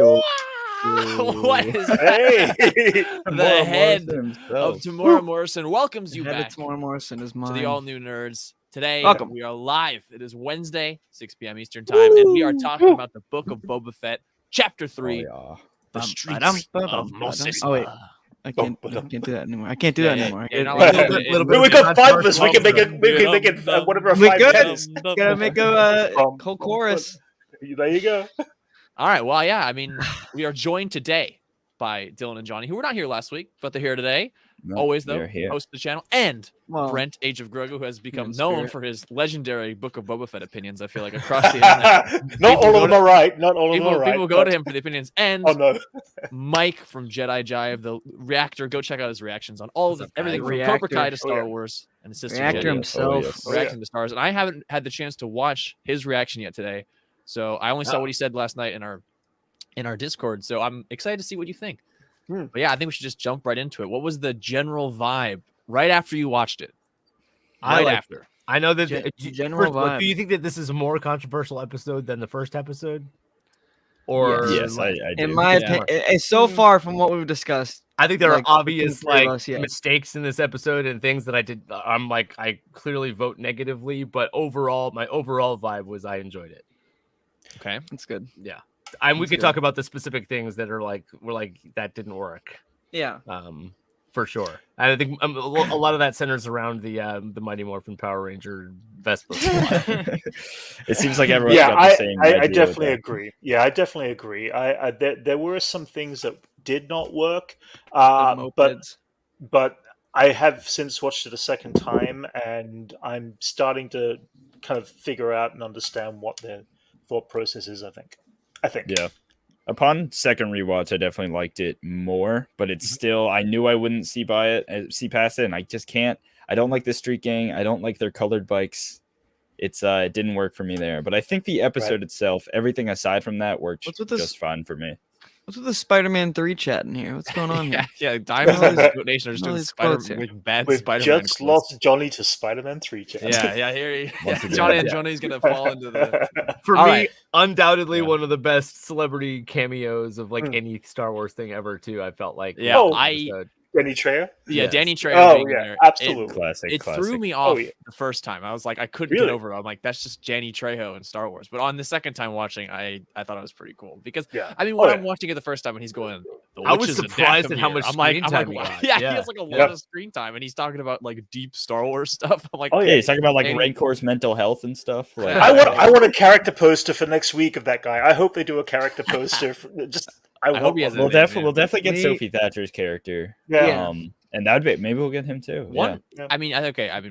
What is that? Hey, The head himself. of Tamora Morrison welcomes you Head back of Tamora Morrison is to mine. the All New Nerds. Today, Welcome. we are live. It is Wednesday, 6 p.m. Eastern Time, and we are talking about the Book of Boba Fett, Chapter 3, The Streets of Mos Espa. Oh, wait. I can't do that anymore. I can't do Yeah, that yeah, anymore. yeah, I no, gotta- a little bit. we got 5 of us. We can make it. We can make it whatever We 5 could. minutes. Gotta make a whole chorus. There you go. All right. Well, yeah. I mean, we are joined today by Dylan and Johnny, who were not here last week, but they're here today. Always, though, host of the channel, and Brent, Age of Grogu, who has become known for his legendary Book of Boba Fett opinions, I feel like, across the internet. Not all of them are right. Not all of them are right. People go to him for the opinions. And no. Mike from Jedi Jive, the reactor. Go check out his reactions on all of everything from Cobra Kai to Star Wars and his sister. Reactor himself. Reacting to stars. And I haven't had the chance to watch his reaction yet today. So I only saw what he said last night in our Discord. So I'm excited to see what you think. But yeah, I think we should just jump right into it. What was the general vibe right after you watched it? After. I know that general vibe. Do you think that this is a more controversial episode than the first episode? Or yes, I do. In my opinion, it's so far from what we've discussed. I think there are obvious us, mistakes in this episode and things that I did. I clearly vote negatively, but overall, my overall vibe was I enjoyed it. Okay, that's good. Yeah. We could talk about the specific things that are that didn't work. Yeah. For sure. I think a lot of that centers around the Mighty Morphin Power Ranger Vespa. It seems like everyone's got the same I definitely agree. Yeah, I definitely agree. There were some things that did not work, but I have since watched it a second time, and I'm starting to kind of figure out and understand what their thought process is. I think. Yeah. Upon second rewatch, I definitely liked it more, but it's still, I knew I wouldn't see past it, and I just can't. I don't like the street gang. I don't like their colored bikes. It didn't work for me there. But I think the episode itself, everything aside from that, worked just fine for me. What's with the Spider-Man 3 chat in here? What's going on here? Yeah, Diamond and Nation are just doing Spider-Man bad We've Spider-Man. Just lost Johnny to Spider-Man 3 chat. Yeah, here Johnny's gonna fall into the. For me, undoubtedly one of the best celebrity cameos of any Star Wars thing ever. Too, I felt like. Yeah, Danny Trejo? Yeah, yes. Danny Trejo. Oh, yeah, there. Absolutely. Classic. It threw me off the first time. I was like, I couldn't get over it. I'm like, that's just Danny Trejo in Star Wars. But on the second time watching, I thought it was pretty cool. Because, I mean, when I'm watching it the first time and he's going, I was surprised at how much screen time he got. Yeah, he has like a lot of screen time. And he's talking about like deep Star Wars stuff. I'm like, he's talking about like Rancor's mental health and stuff. Like, I want a character poster for next week of that guy. I hope they do a character poster. I hope he has we'll definitely get Sophie Thatcher's character. Yeah. And that'd be maybe we'll get him too. I mean,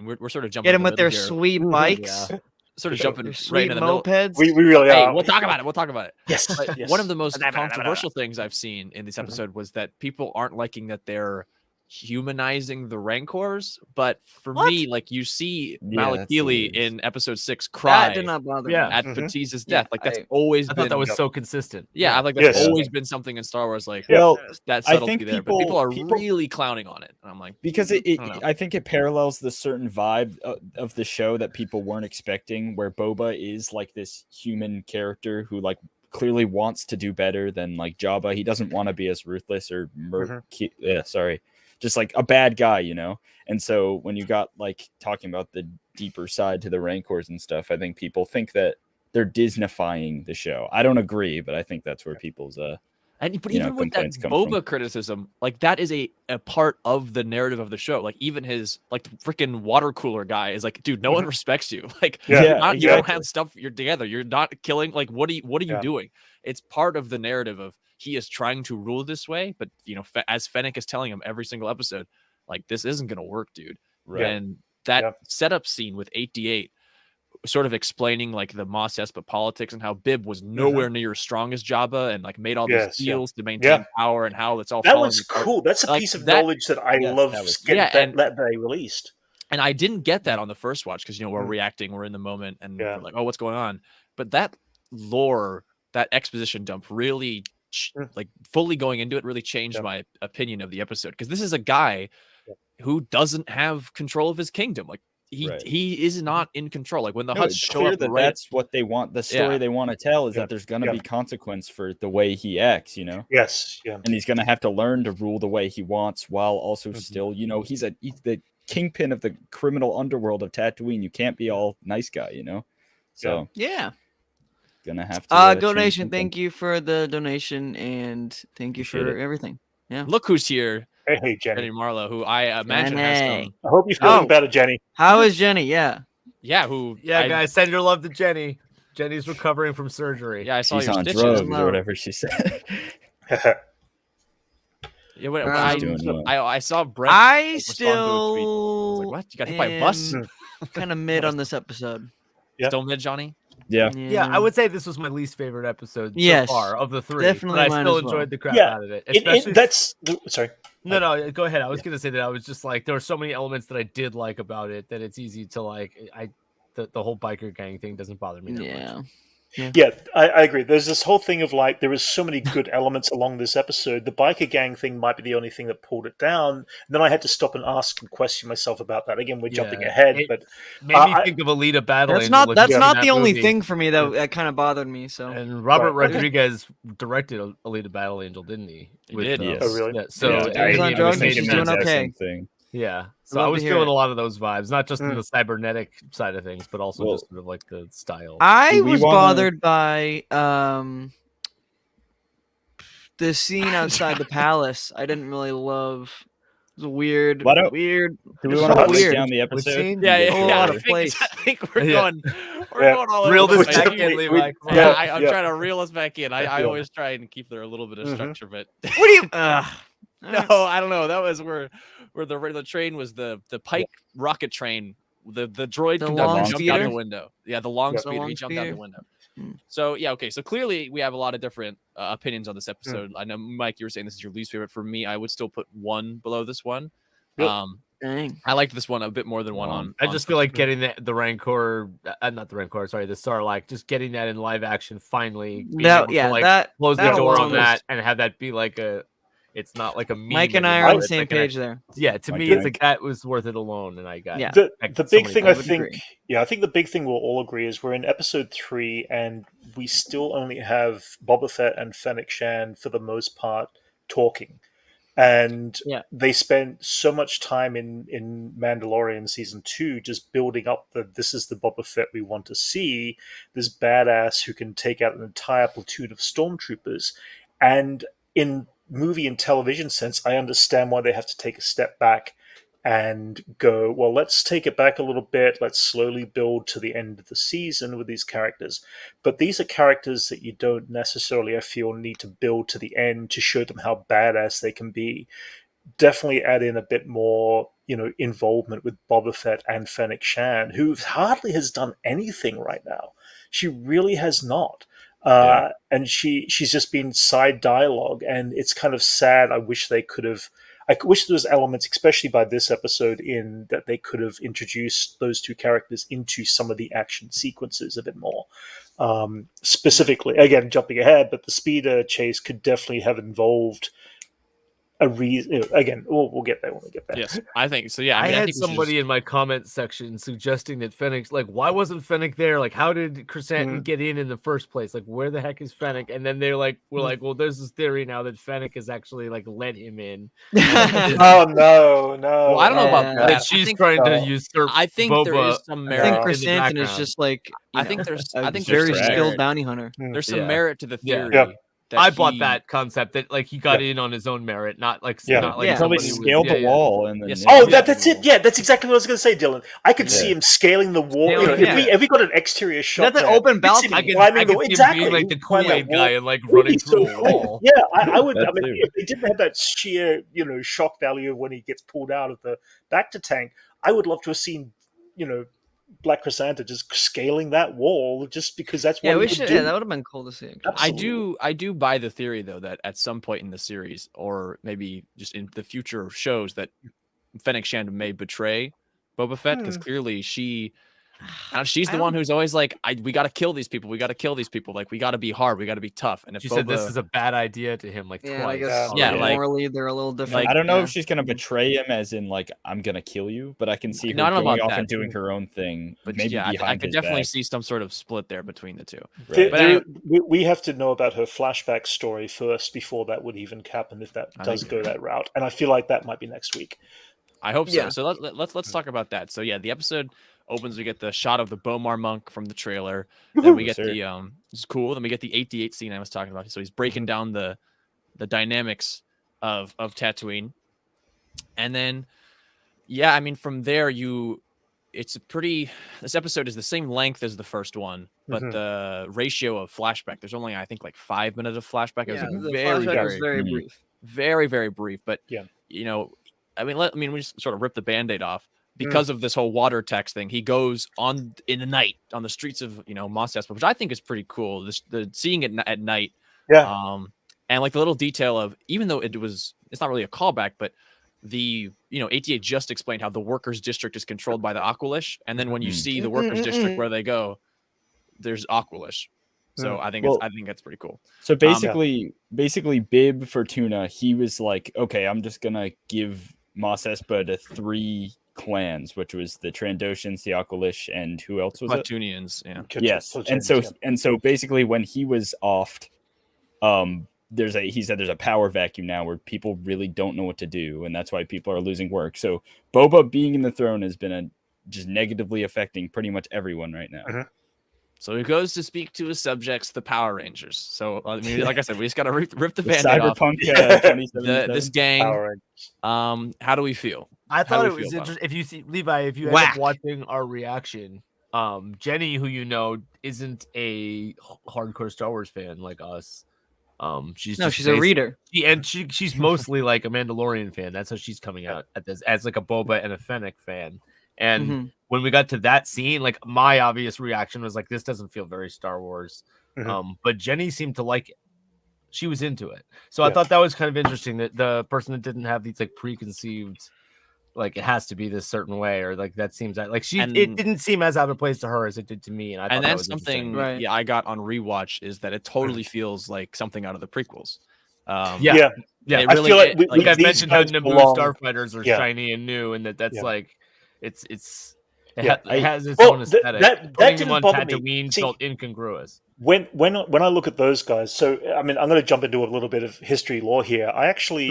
we're sort of jumping. Get him with their sweet bikes. Sort of jumping sweet right in the mopeds. We really are. Hey, we'll talk about it. Yes. One of the most controversial things I've seen in this episode was that people aren't liking that they're humanizing the Rancors, but for me, like you see Malakili in episode 6 cry that did not bother at Batista's death. Like that's always I been thought that was so consistent. Yeah, like that's always been something in Star Wars. Like that subtlety there, but people are really clowning on it. And I'm like, because I think it parallels the certain vibe of the show that people weren't expecting, where Boba is like this human character who like clearly wants to do better than like Jabba. He doesn't want to be as ruthless or just like a bad guy, you know? And so when you got like talking about the deeper side to the Rancors and stuff, I think people think that they're Disneyfying the show. I don't agree, but I think that's where people's but even with that Boba criticism, like that is a part of the narrative of the show. Like even his like freaking water cooler guy is like, dude, no one respects you. Like you don't have stuff. You're together. You're not killing. Like what are you doing? It's part of the narrative of he is trying to rule this way, but you know, as Fennec is telling him every single episode, like this isn't gonna work, dude. Right. And that setup scene with 8D8 sort of explaining like the Mos Espa politics and how Bib was nowhere near as strong as Jabba and like made all these deals to maintain power and how it's all that was cool. That's a piece of knowledge that I love that they released. And I didn't get that on the first watch because we're reacting, we're in the moment, and we're like, oh, what's going on? But that lore, that exposition dump really like fully going into it really changed my opinion of the episode, because this is a guy who doesn't have control of his kingdom. Like he is not in control. Like when the Hutts it's show clear up, that that's what they want. The story they want to tell is that there's going to be consequence for the way he acts. Yes. Yeah. And he's going to have to learn to rule the way he wants, while also still, he's the kingpin of the criminal underworld of Tatooine. You can't be all nice guy. So gonna have to donation. Thank you for the donation, and thank you for everything. Yeah. Look who's here. Hey, Jenny. Jenny Marlowe, who I imagine has some. I hope you're feeling better, Jenny. How is Jenny? Yeah. Yeah. Guys, send your love to Jenny. Jenny's recovering from surgery. Yeah, I saw she's your on stitches. drugs or whatever she said. I saw Brent. I still to a tweet. I was like, what? You got hit by a bus? Kind of mid on this episode. Still mid, Johnny? Yeah. I would say this was my least favorite episode so far of the three. Definitely, but I still enjoyed the crap out of it. Sorry. No, go ahead. I was gonna say that I was just like, there were so many elements that I did like about it that it's easy to like. The whole biker gang thing doesn't bother me that much. Yeah, I agree. There's this whole thing of like, there is so many good elements along this episode. The biker gang thing might be the only thing that pulled it down. And then I had to stop and ask and question myself about that. Again, we're jumping ahead, but made me think of Alita Battle. That's not the only thing for me that kind of bothered me. So and Robert Rodriguez directed Alita Battle Angel, didn't he? He did. Yes. Oh, really? Yeah, so she's doing okay. Yeah, so I was feeling a lot of those vibes, not just in the cybernetic side of things, but also just sort of like the style. I was bothered by the scene outside the palace. I didn't really love. It was weird. Weird. Do we want to break down the episode? Yeah. I think we're going all over. Reel this back in, Levi. I'm trying to reel us back in. I always try and keep there a little bit of structure, but what do you? No, I don't know. That was where the train was the Pike rocket train. The droid can jump out the window. Yeah, the long speeder. He jumped out the window. So okay. So clearly we have a lot of different opinions on this episode. I know, Mike, you were saying this is your least favorite. For me, I would still put one below this one. Dang. I liked this one a bit more than one on. I just feel like getting the Rancor, not the Rancor, sorry, the Sarlacc, just getting that in live action finally. That close the door on that and have that be like a. It's not like a meme. Mike and I are on the same page there. Yeah, to me, it's like that was worth it alone, and I got the big thing. I think the big thing we'll all agree is we're in episode 3, and we still only have Boba Fett and Fennec Shan for the most part talking, and they spent so much time in Mandalorian season 2 just building up this is the Boba Fett we want to see, this badass who can take out an entire platoon of stormtroopers, and in movie and television sense, I understand why they have to take a step back and go, well, let's take it back a little bit. Let's slowly build to the end of the season with these characters. But these are characters that you don't necessarily, I feel, need to build to the end to show them how badass they can be. Definitely add in a bit more, involvement with Boba Fett and Fennec Shan, who hardly has done anything right now. She really has not. And she's just been side dialogue, and it's kind of sad. I wish there was elements, especially by this episode, in that they could have introduced those two characters into some of the action sequences a bit more. Specifically, again, jumping ahead, but the speeder chase could definitely have involved a reason. Again, we'll get there when we get there. Yes, I think so. Yeah, I had somebody in my comment section suggesting that Fennec, like, why wasn't Fennec there? Like, how did Chrysanthemum get in the first place? Like, where the heck is Fennec? And then we're like, well, there's this theory now that Fennec has actually like let him in. Oh no! Well, I don't know about that. She's trying to usurp. I think Boba there is some merit. I think Chrysanthemum is just like I think there's very skilled bounty hunter. There's some merit to the theory. I bought that concept that like he got in on his own merit, not like probably scaled the wall and then that's it. Yeah, that's exactly what I was going to say, Dylan. I could see him scaling the wall. If we got an exterior shot, that's an open balcony. I can exactly him like the Kool-Aid guy and like running through a wall. Yeah, I would. I mean, if they didn't have that sheer shock value of when he gets pulled out of the Bacta tank, I would love to have seen Black Chrysanthemum just scaling that wall just because that's what we should do. Yeah, that would have been cool to see. I do buy the theory though that at some point in the series, or maybe just in the future shows, that Fennec Shan may betray Boba Fett, because clearly she And she's the one who's always like, we got to kill these people. We got to kill these people. Like, we got to be hard. We got to be tough. And if she said this is a bad idea to him, like twice. I guess morally they're a little different. Like, I don't know if she's gonna betray him, as in like I'm gonna kill you, but I can see her going off and doing her own thing. But maybe I could definitely see some sort of split there between the two. Right. But anyway, we have to know about her flashback story first before that would even happen, if that does go that route. And I feel like that might be next week. I hope so. So let's talk about that. So yeah, the episode opens. We get the shot of the Bomar monk from the trailer. Then we get the it's cool. Then we get the 8D8 scene I was talking about. So he's breaking down the dynamics of Tatooine, and then I mean from there it's a pretty. This episode is the same length as the first one, but the ratio of flashback. There's only I think like 5 minutes of flashback. It was like very brief, very very brief. But you know. I mean, we just sort of ripped the Band-Aid off because of this whole water text thing. He goes in the night on the streets of, Mos Espa, which I think is pretty cool. The seeing it at night. Yeah. And like the little detail of, even though it's not really a callback, but the, 88 just explained how the workers district is controlled by the Aqualish. And then when you see the workers district where they go, there's Aqualish. So I think that's pretty cool. So basically Bib Fortuna, he was like, okay, I'm just gonna give Mos Espa to 3 clans, which was the Trandoshans, the Aqualish, and who else was Platunians, it? Yes. And so basically when he was offed, he said there's a power vacuum now where people really don't know what to do, and that's why people are losing work. So Boba being in the throne has been just negatively affecting pretty much everyone right now. So he goes to speak to his subjects, the Power Rangers. So, I mean, like I said, we just got to rip the Band-Aid off. Cyberpunk this gang. How do we feel? I thought it was interesting. If you see, Levi, if you end up watching our reaction, Jenny, who isn't a hardcore Star Wars fan like us. She's a reader. She's mostly like a Mandalorian fan. That's how she's coming out at this, as like a Boba and a Fennec fan. And when we got to that scene, like my obvious reaction was like, this doesn't feel very Star Wars. But Jenny seemed to like it. She was into it. So I thought that was kind of interesting, that the person that didn't have these like preconceived, like it has to be this certain way, or like that seems like it didn't seem as out of place to her as it did to me. And that's something I got on rewatch, is that it totally feels like something out of the prequels. Yeah. Really, I feel like I've mentioned how Naboo starfighters are shiny and new, and that's like it has its own aesthetic. Putting them on Tatooine felt incongruous. When I look at those guys, so I mean, I'm going to jump into a little bit of history lore here. I actually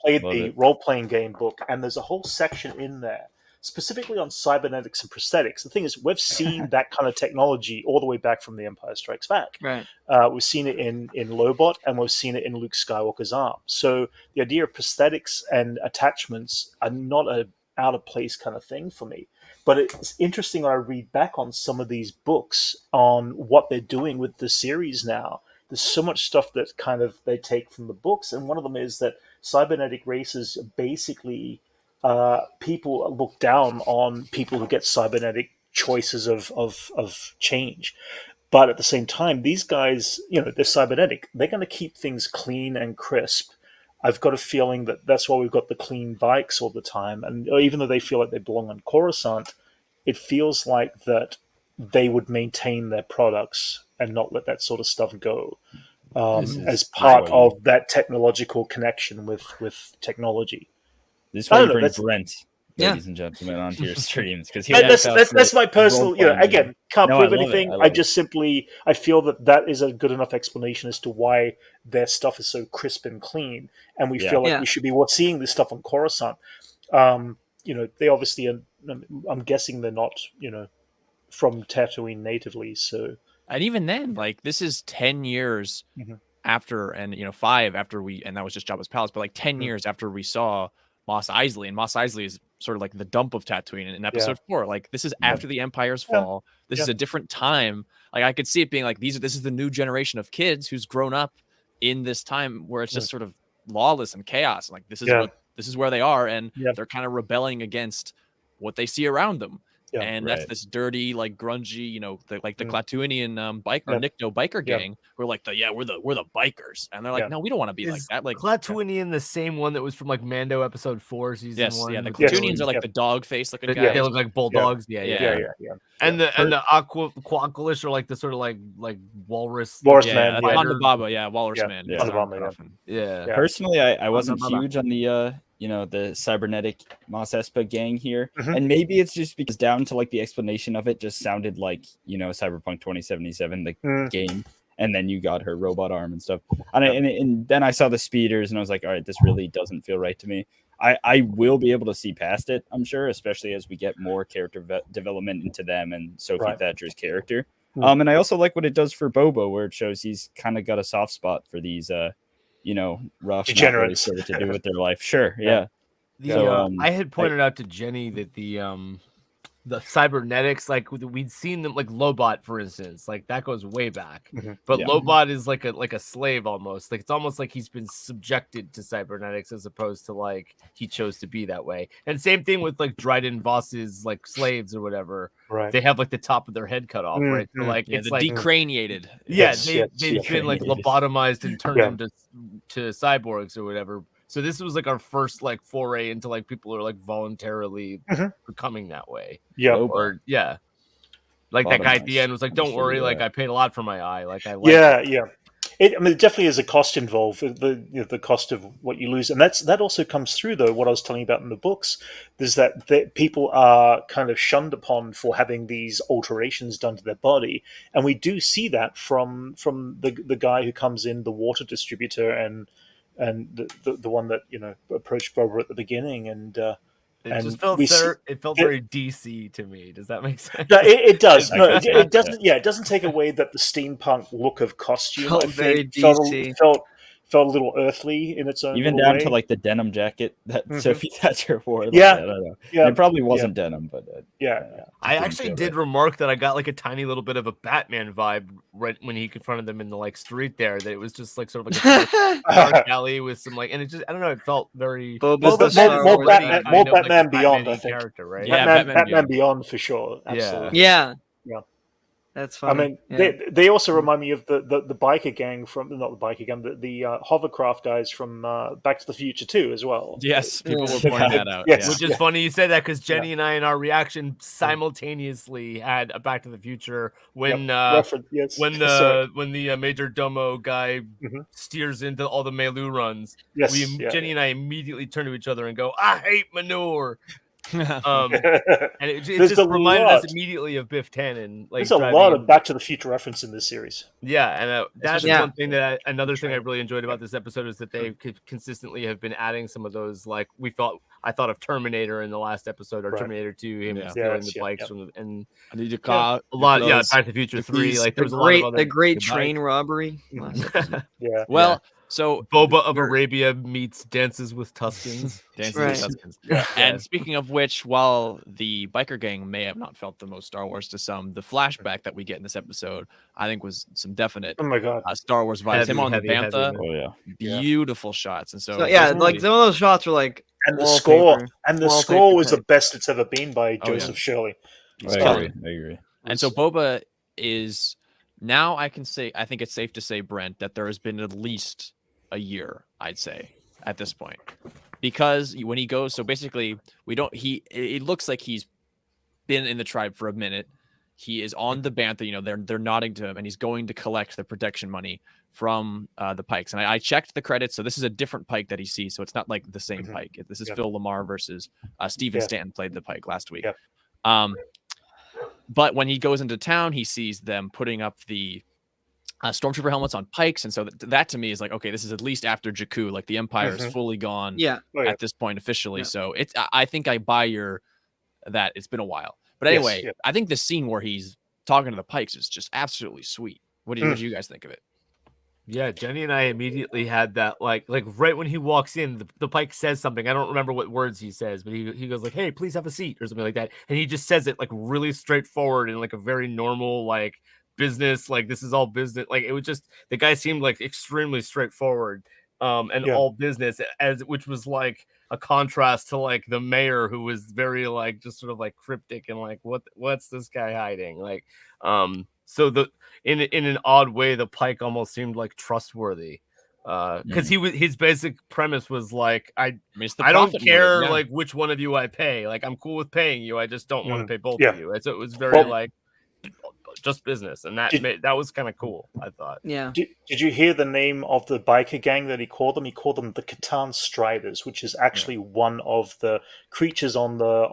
played the role-playing game book, and there's a whole section in there specifically on cybernetics and prosthetics. The thing is, we've seen that kind of technology all the way back from The Empire Strikes Back. Right. We've seen it in Lobot, and we've seen it in Luke Skywalker's arm. So the idea of prosthetics and attachments are not a out of place kind of thing for me. But it's interesting when I read back on some of these books on what they're doing with the series now. There's so much stuff that kind of they take from the books, and one of them is that cybernetic races basically people look down on people who get cybernetic choices of change. But at the same time, these guys, they're cybernetic. They're going to keep things clean and crisp. I've got a feeling that that's why we've got the clean bikes all the time. And even though they feel like they belong on Coruscant, it feels like that they would maintain their products and not let that sort of stuff go as part of that technological connection with technology. This is why you bring Brent, ladies and gentlemen, onto your streams, because that's my personal. Again, can't prove anything. I feel that is a good enough explanation as to why their stuff is so crisp and clean, and we feel like we should be seeing this stuff on Coruscant. They obviously are. I'm guessing they're not, from Tatooine natively. So, and even then, like, this is 10 years after, and 5 after and that was just Jabba's palace, but like 10 years after we saw Mos Eisley, and Mos Eisley is sort of like the dump of Tatooine in episode 4. Like, this is after the Empire's fall. This is a different time. Like, I could see it being like this is the new generation of kids who's grown up in this time where it's just sort of lawless and chaos. Like, this is where they are, and they're kind of rebelling against what they see around them. and that's this dirty, like grungy, the Klatooinian bike or Nikto biker gang. We're like we're the bikers, and they're like, no, we don't want to be like that. Like Klatooinian, the same one that was from like Mando episode 4, season 1. Yeah, the Klatooinians are like the dog face looking guys. They look like bulldogs. Yeah. And the Aqualish are like the sort of like walrus man, on the Baba, walrus man. Yeah. Personally, I wasn't huge on the the cybernetic Mos Espa gang here, and maybe it's just because down to like the explanation of it just sounded like Cyberpunk 2077 the game, and then you got her robot arm and stuff, and then I saw the speeders and I was like, all right, this really doesn't feel right to me. I will be able to see past it, I'm sure, especially as we get more character development into them and Sophie Thatcher's character. And I also like what it does for Boba, where it shows he's kind of got a soft spot for these rough degenerates really to do with their life. Sure, yeah. I had pointed out to Jenny that the cybernetics, like we'd seen them, like Lobot, for instance, like that goes way back. But Lobot is like a slave almost. Like it's almost like he's been subjected to cybernetics as opposed to like he chose to be that way. And same thing with like Dryden Voss's like slaves or whatever. Right. They have like the top of their head cut off, right? So, like it's like decraniated. Yeah, they've been like lobotomized and turned to cyborgs or whatever. So this was like our first like foray into like people are like voluntarily becoming that way. Yeah. Like that guy at the end was like, "Don't worry, like I paid a lot for my eye." Like I It definitely is a cost involved, the cost of what you lose, and that also comes through though. What I was telling you about in the books is that people are kind of shunned upon for having these alterations done to their body, and we do see that from the guy who comes in, the water distributor, and the one that approached Boba at the beginning, and it just felt very DC to me. Does that make sense? No, it does. No, it doesn't. Yeah, it doesn't take away that the steampunk look of costume. Felt very DC. Felt a little earthly in its own. Even down way. to like the denim jacket that Sophie Thatcher wore. Like, I don't know. It probably wasn't denim, but I actually did remark that I got like a tiny little bit of a Batman vibe right when he confronted them in the like street there. That it was just like sort of like a dark alley with some like, and it just I don't know. It felt very more Batman Beyond. I think character, right? Yeah, Batman Beyond for sure. Absolutely. Yeah. That's funny. I mean, they also remind me of the biker gang from not the biker gang, the hovercraft guys from Back to the Future 2 as well. Yes, people were pointing that out. Yes. Which is funny you say that because Jenny and I in our reaction simultaneously had a Back to the Future when the Major Domo guy steers into all the Melu runs. Yes, Jenny and I immediately turn to each other and go, "I hate manure." And it just reminded us immediately of Biff Tannen. Like, there's a lot of Back to the Future reference in this series. Yeah, and that's one thing another thing I really enjoyed about this episode is that they consistently have been adding some of those. Like I thought of Terminator in the last episode, or Terminator 2, him stealing the bikes from and I need to call a lot. Yeah, Back to the Future 3. Like there's a lot of other the great train robbery. Well. So Boba of Arabia meets Dances with Tuscans. And speaking of which, while the biker gang may have not felt the most Star Wars to some, the flashback that we get in this episode, I think was some definite Star Wars vibes. Him on the Bantha, beautiful shots. And so like some of those shots were like, and the score was the best it's ever been by Joseph Shirley. I agree. And so Boba is now, I think it's safe to say, Brent, that there has been at least a year, I'd say, at this point, because when he goes, so basically it looks like he's been in the tribe for a minute. He is on the Bantha, they're nodding to him, and he's going to collect the protection money from the Pikes. And I checked the credits, so this is a different Pike that he sees, so it's not like the same Pike. This is Phil Lamar versus Steven Stanton played the Pike last week. But when he goes into town, he sees them putting up the stormtrooper helmets on Pikes, and so that to me is like, okay, this is at least after Jakku, like the Empire is fully gone at this point officially. So I think I buy that it's been a while, but anyway, I think the scene where he's talking to the Pikes is just absolutely sweet. What do you guys think of it? Yeah, Jenny and I immediately had that like right when he walks in, the Pike says something. I don't remember what words he says, but he goes like, "Hey, please have a seat," or something like that, and he just says it like really straightforward and like a very normal like business, like this is all business. Like it was just, the guy seemed like extremely straightforward and all business, which was like a contrast to like the mayor, who was very like just sort of like cryptic and like what's this guy hiding, like so the in an odd way the Pike almost seemed like trustworthy, because his basic premise was like, I don't care like which one of you I pay, like I'm cool with paying you, I just don't want to pay both of you. So it was very like just business, and that was kind of cool, I thought. Yeah. Did you hear the name of the biker gang that he called them? He called them the Catan Striders, which is actually one of the creatures on the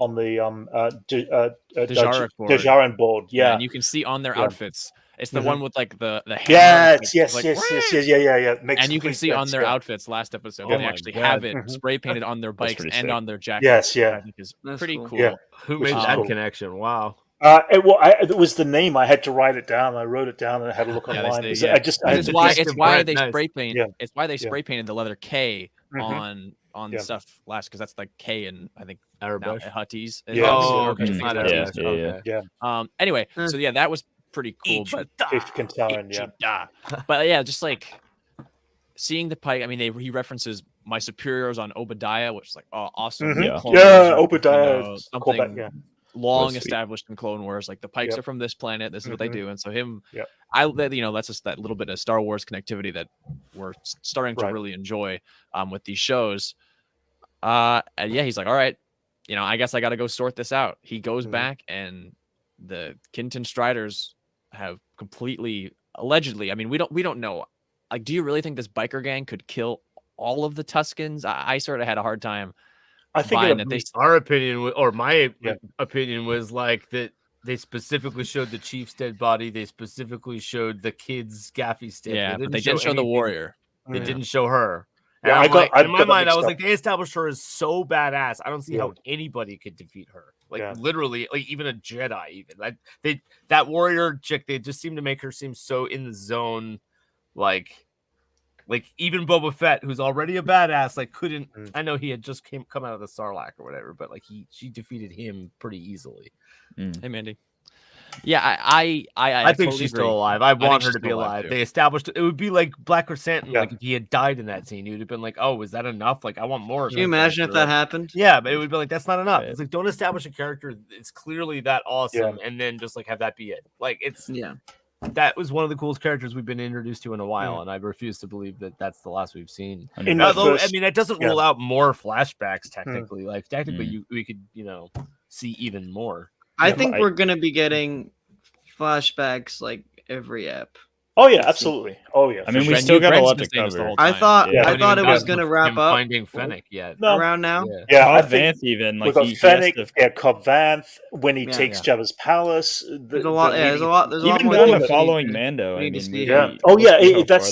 Dejarin board. Yeah, and you can see on their outfits. It's the one with like the hammer. Yes, yeah. And you can see on their outfits last episode, they actually have it spray painted on their bikes and on their jackets. Yes, I think is pretty cool. Yeah. Who made that connection? Wow. It was the name. I had to write it down. I wrote it down and I had to look online. It's why they spray paint. It's why they spray painted the letter K on stuff last, because that's the K in, I think, Huttese. Anyway, so that was pretty cool. But just like seeing the Pike. I mean, he references my superiors on Obadiah, which is like awesome. Obadiah. Something long established in Clone Wars, like the Pikes are from this planet, this is what they do, and so that's just that little bit of Star Wars connectivity that we're starting to really enjoy with these shows. And he's like, all right, I guess I got to go sort this out. He goes back, and the Kintan Striders have completely, allegedly, I mean, we don't know. Like, do you really think this biker gang could kill all of the Tuskens? I sort of had a hard time. I think our opinion, or my opinion, was like that they specifically showed the chief's dead body. They specifically showed the kid's gaffy stick. Yeah, but they didn't show the warrior. They didn't show her. And yeah, in my mind, I was like, they established her as so badass. I don't see how anybody could defeat her. Like literally, like even a Jedi, even like that warrior chick. They just seem to make her seem so in the zone, like even Boba Fett, who's already a badass, like couldn't. I know he had just come out of the Sarlacc or whatever, but like she defeated him pretty easily. Hey, Mandy. Yeah, I think totally she's agree. still alive. I want her to be alive. They established it would be like Black Chrysanthemum. Like if he had died in that scene, he would have been like, "Oh, is that enough? Like I want more." Can you imagine if that happened? Yeah, but it would be like, that's not enough. It's like, don't establish a character it's clearly that awesome and then just like have that be it. Like it's that was one of the coolest characters we've been introduced to in a while, and I refuse to believe that that's the last we've seen. Although, I mean, that doesn't rule out more flashbacks. Technically, like technically, we could see even more. I think we're gonna be getting flashbacks like every ep. Oh yeah, absolutely. Oh yeah. I mean, we still got a lot to cover. I thought it was gonna wrap up. Finding Fennec yet? Around now? Yeah, I think even like Fennec, Cobb Vanth when he takes Jabba's palace. There's a lot. There's a lot even more following Mando. I mean, that's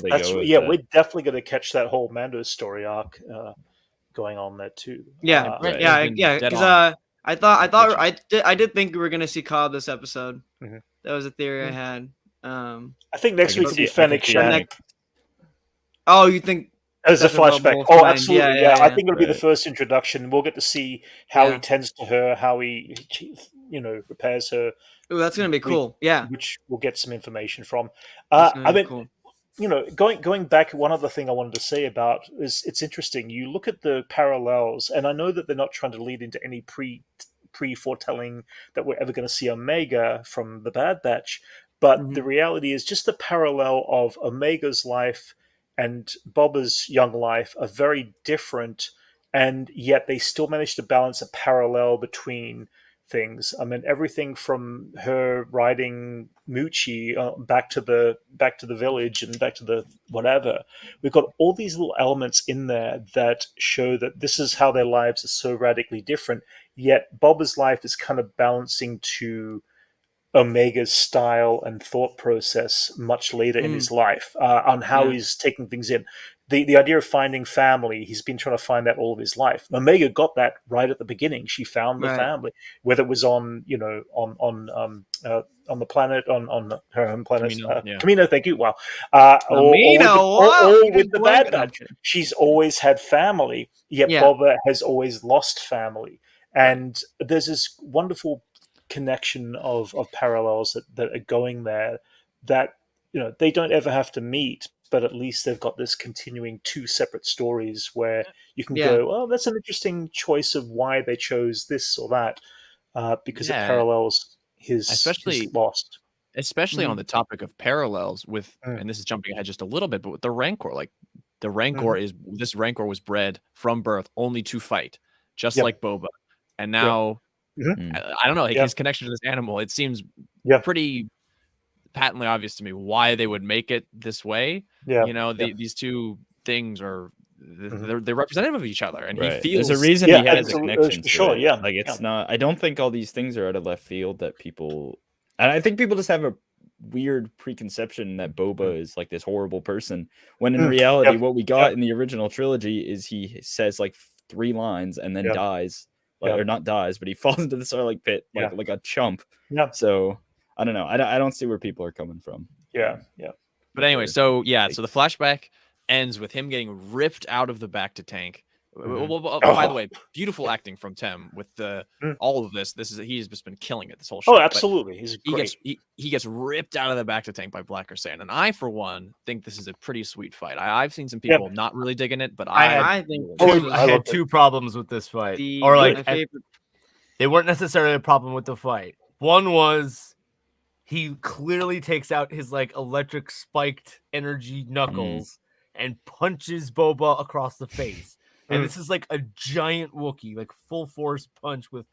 we're definitely gonna catch that whole Mando story arc going on there too. Yeah, because I did think we were gonna see Cobb this episode. That was a theory I had. I think next week will be Fennec Shan. Oh, you think as a flashback? Oh, absolutely. Yeah, I think it'll be the first introduction. We'll get to see how he tends to her, how he repairs her. Oh, that's gonna be cool. Yeah, which we'll get some information from. I mean, cool. Going back, one other thing I wanted to say about is it's interesting. You look at the parallels, and I know that they're not trying to lead into any pre-foretelling that we're ever going to see Omega from the Bad Batch. But the reality is just the parallel of Omega's life and Boba's young life are very different, and yet they still manage to balance a parallel between things. I mean, everything from her riding Moochie back to the village and back to the whatever. We've got all these little elements in there that show that this is how their lives are so radically different. Yet Boba's life is kind of balancing to Omega's style and thought process much later in his life on how he's taking things in. The idea of finding family, he's been trying to find that all of his life. Omega got that right at the beginning. She found the family, whether it was on the planet, on her home planet, Kamino. Thank you. Wow. Or with the Bad Batch. She's always had family, yet Boba has always lost family. And there's this wonderful connection of parallels that are going there that they don't ever have to meet, but at least they've got this continuing 2 separate stories where you can go, oh, that's an interesting choice of why they chose this or that, because it parallels his Lost. Especially on the topic of parallels with, and this is jumping ahead just a little bit, but with the Rancor, like the Rancor this Rancor was bred from birth only to fight, just like Boba. And now, I don't know, like his connection to this animal, it seems pretty patently obvious to me why they would make it this way. These two things are they're representative of each other, and he feels there's a reason he has a connection to sure it. Like it's not, I don't think all these things are out of left field that people, and I think people just have a weird preconception that Boba is like this horrible person, when in reality what we got in the original trilogy is he says like 3 lines and then dies, or not dies, but he falls into the Sarlacc pit like a chump. So I don't know. I don't see where people are coming from. But anyway, so the flashback ends with him getting ripped out of the back to tank. By the way, beautiful acting from Tim with all of this. He's just been killing it this whole show. Oh, absolutely. He's great. He gets ripped out of the back to tank by Black Sand, and I, for one, think this is a pretty sweet fight. I've seen some people not really digging it, but I had 2 problems with this fight, they weren't necessarily a problem with the fight. One was he clearly takes out his like electric spiked energy knuckles and punches Boba across the face. And this is like a giant Wookiee, like full force punch with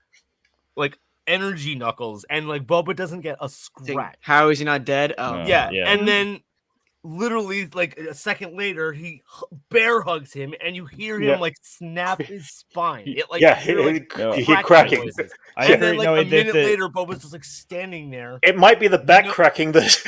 like energy knuckles, and like Boba doesn't get a scratch. How is he not dead? Oh, yeah. And then literally like a second later, he bear hugs him, and you hear him like snap his spine. It like he cracking. And then like a minute later, Boba's just like standing there. It might be the back cracking that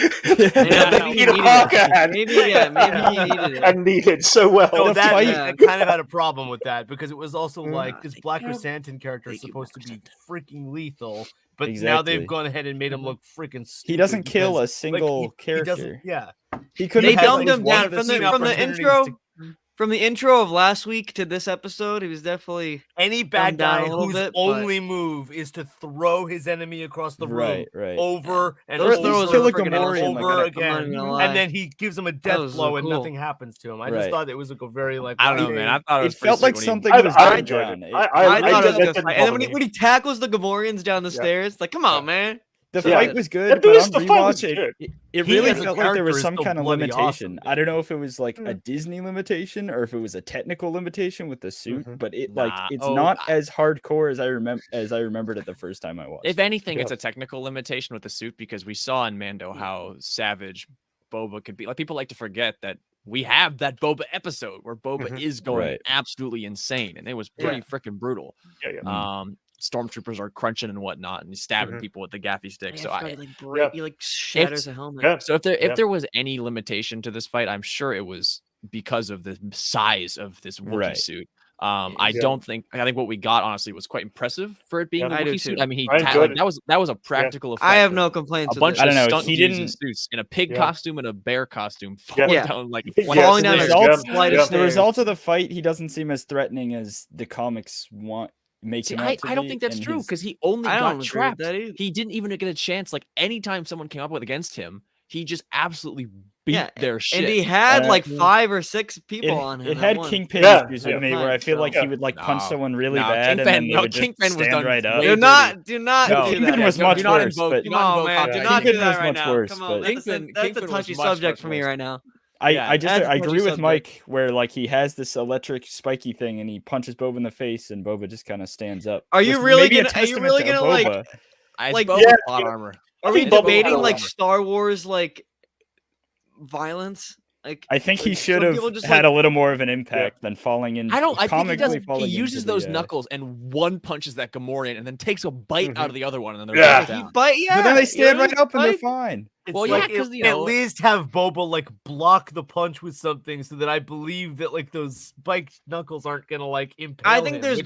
Peter Parker had. Maybe he needed it. And needed so well. No, I kind of had a problem with that, because it was also like this Black Chrysanthemum character is supposed to be freaking lethal. But now they've gone ahead and made him look freaking stupid. He doesn't kill a single character. He could. They dumbed him down from the intro. From the intro of last week to this episode, he was definitely any bad guy whose only move is to throw his enemy across the room over and over again, and then he gives him a death blow and nothing happens to him. I just thought it was like a very like I don't know, man. I thought it felt like something was going down. I thought it was good. And then when he tackles the Gamorreans down the stairs, it's like, come on, man. The fight was good, but on rewatch, it really felt like there was some kind of limitation. I don't know if it was like a Disney limitation or if it was a technical limitation with the suit, but it's not as hardcore as I remembered it the first time I watched. If anything, it's a technical limitation with the suit, because we saw in Mando how savage Boba could be. Like, people like to forget that we have that Boba episode where Boba is going absolutely insane, and it was pretty freaking brutal. Stormtroopers are crunching and whatnot, and he's stabbing people with the gaffy stick. So he shatters a helmet. So if there was any limitation to this fight, I'm sure it was because of the size of this Wookiee suit. I think what we got honestly was quite impressive for it being a Wookiee suit. I mean, that was a practical effect. I have no complaints. A bunch of stunt using suits in a pig costume and a bear costume falling down the result of the fight. He doesn't seem as threatening as the comics want. I don't think that's true, because he only got trapped. He didn't even get a chance. Like, anytime someone came up against him, he just absolutely beat their shit. And he had like 5 or 6 people on him. It had Kingpin issues with me, where I feel like he would like punch someone really bad, and then they would just stand right up. Do not do that. Kingpin was much worse. Come on, man. Do not do that right now. Come on, that's a touchy subject for me right now. I agree with Mike, where like he has this electric spiky thing and he punches Boba in the face and Boba just kind of stands up. Are you really gonna like plot armor? Are we debating like Star Wars like violence? Like, I think he should have had a little more of an impact than falling in. I think he does. He uses those knuckles and one punches that Gamorrean and then takes a bite out of the other one, and then they're down. But then they stand right up and they're fine. Well, because at least have Boba like block the punch with something, so that I believe that like those spiked knuckles aren't gonna like impale I think there's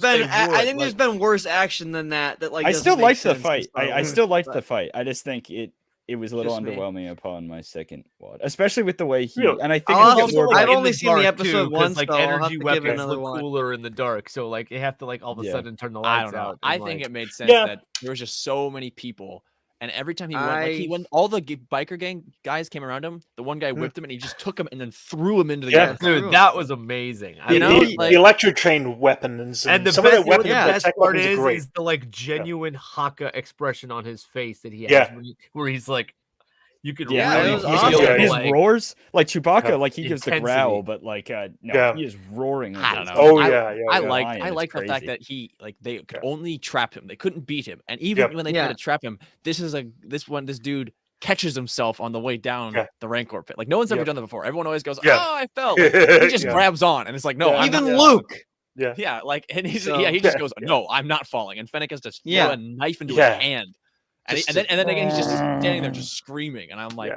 been worse action than that. That like I still liked the fight. I still liked the fight. I just think it was a little underwhelming upon my second watch, especially with the way he. And I think I've only seen the episode once. Like energy weapons look cooler in the dark, so like you have to like all of a sudden turn the lights out. I think it made sense that there was just so many people And every time he went, all the biker gang guys came around him. The one guy whipped him, and he just took him and then threw him into the other car. Dude, that was amazing. The electro train weapons and the some best, of their weapons, the best part great. is the like genuine Haka expression on his face that he has, where he's like, you could his roars like Chewbacca, like he gives the growl, but like he is roaring. I don't know. Oh I like the fact that they could only trap him. They couldn't beat him, and even when they tried to trap him, this dude catches himself on the way down the Rancor pit. Like no one's ever done that before. Everyone always goes, "Oh, I fell." Like, he just grabs on, and it's like, no, even Luke. Yeah, like, and he just goes, "No, I'm not falling." And Fennec has to throw a knife into his hand. And then again, he's just standing there, just screaming, and I'm like,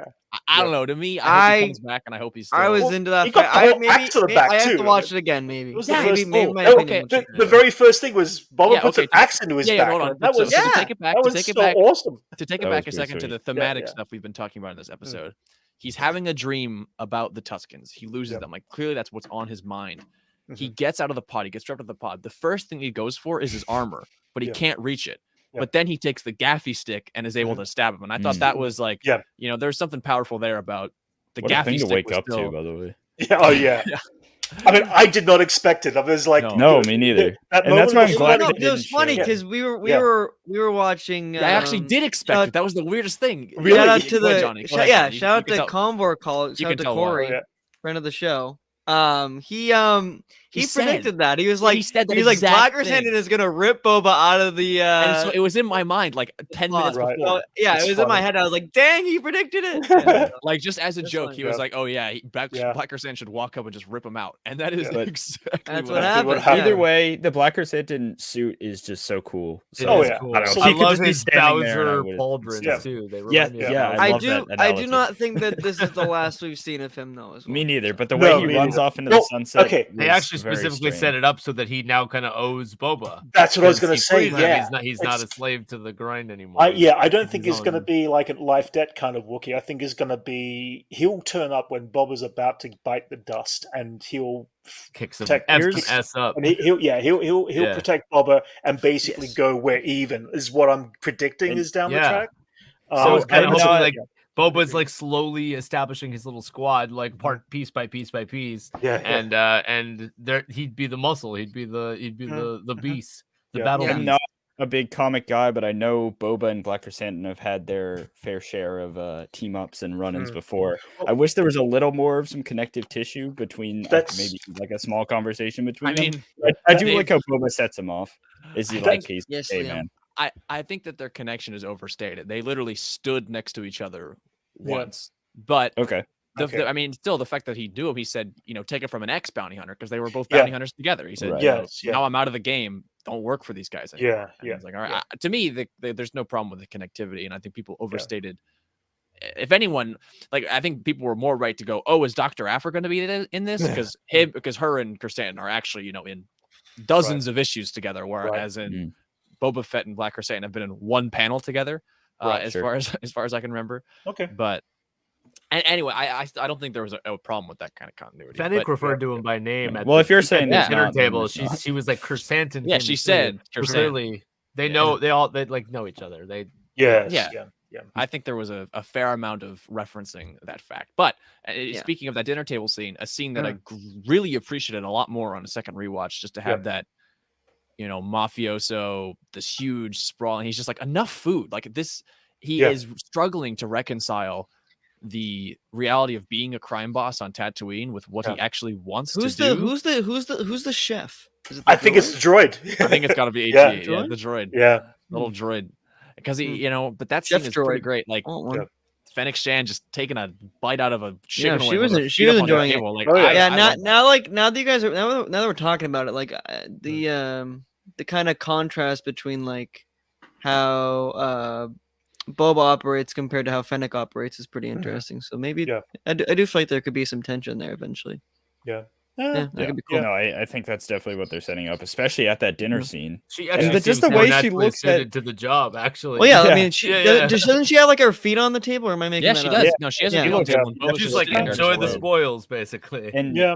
I don't know. To me, I hope he comes back, and I hope he's. I was into that. I have to watch it again. Maybe. The very first thing was Boba puts an axe into his back. Hold on. That was awesome. To take it back a second to the thematic stuff we've been talking about in this episode. He's having a dream about the Tuskens. He loses them. Like clearly, that's what's on his mind. He gets out of the pod. He gets strapped to the pod. The first thing he goes for is his armor, but he can't reach it. But then he takes the gaffy stick and is able to stab him. And I thought that was like, there's something powerful there about the gaffy stick. To wake up to, by the way. I mean, I did not expect it. I was like, no, me neither. And that's why I'm glad it was funny because we were watching. I actually did expect it. That was the weirdest thing. Really? Shout out to shout out to Convor Call. Shout out to Corey, friend of the show. He predicted that. He was like, Black Sandin is gonna rip Boba out of the. And so it was in my mind like 10 minutes before. So, it was in my head. I was like, dang, he predicted it. Like just as a joke, he was like, oh yeah, Black Sandin should walk up and just rip him out, and that is exactly that's what happened. Either way, the Black Sandin suit is just so cool. So, cool. I love his Bowser pauldrons too. They I do not think that this is the last we've seen of him though. Me neither. But the way he runs off into the sunset. Okay, they actually specifically set it up so that he now kind of owes Boba. That's what I was going to say. Yeah, he's not a slave to the grind anymore. I don't think he's going to be like a life debt kind of Wookiee. I think he's going to be. He'll turn up when Boba's about to bite the dust, and he'll kick some ass up. And he'll protect Boba and basically go where even is what I'm predicting is down the track. So it's kind of like. Boba's like slowly establishing his little squad, like piece by piece by piece. And there he'd be the muscle, he'd be the beast, the battle beast. I'm not a big comic guy, but I know Boba and Black Sandin have had their fair share of team ups and run-ins before. I wish there was a little more of some connective tissue between maybe like a small conversation between them. I do like how Boba sets him off. Is he like he's man? I think that their connection is overstated. They literally stood next to each other once. But I mean, still the fact that he knew him, he said, take it from an ex-bounty hunter because they were both bounty hunters together. He said, now I'm out of the game. Don't work for these guys anymore. It's like, all right. To me, there's no problem with the connectivity, and I think people overstated. If anyone, like, I think people were more right to go, oh, is Dr. Aphra going to be in this? Because her and Krrsantan are actually, in dozens of issues together, whereas in Boba Fett and Black Krrsantan have been in one panel together, as far as I can remember. Okay, but anyway, I don't think there was a problem with that kind of continuity. Fennec referred to him by name. If you're saying the dinner table, she was like Krrsantan. Yeah, she said clearly they know they know each other. I think there was a fair amount of referencing that fact. But speaking of that dinner table scene, a scene that I really appreciated a lot more on a second rewatch, just to have that. Mafioso, this huge sprawling. He's just like, enough food. Like this, he is struggling to reconcile the reality of being a crime boss on Tatooine with what he actually wants to do. Who's the chef? I think it's the droid. I think it's got to be HE, the droid. Little droid. Because he, but that scene is pretty great. Like Fennec Shand just taking a bite out of a chicken. She was enjoying it. Like, now that you guys are now that we're talking about it, like the kind of contrast between like how Boba operates compared to how Fennec operates is pretty interesting. So maybe I do feel like there could be some tension there eventually. Yeah, That could be cool. No, I think that's definitely what they're setting up, especially at that dinner scene. She And actually just seems the more way she naturally looks suited to the job. Actually, Well, yeah, I Yeah. mean, doesn't she have like her feet on the table, or am I making Yeah, that she up? does. Yeah. No, she has Yeah. a feet on the table. Yeah. And Boba's she's just like sitting there in enjoy his the robe. spoils, basically. And Yeah.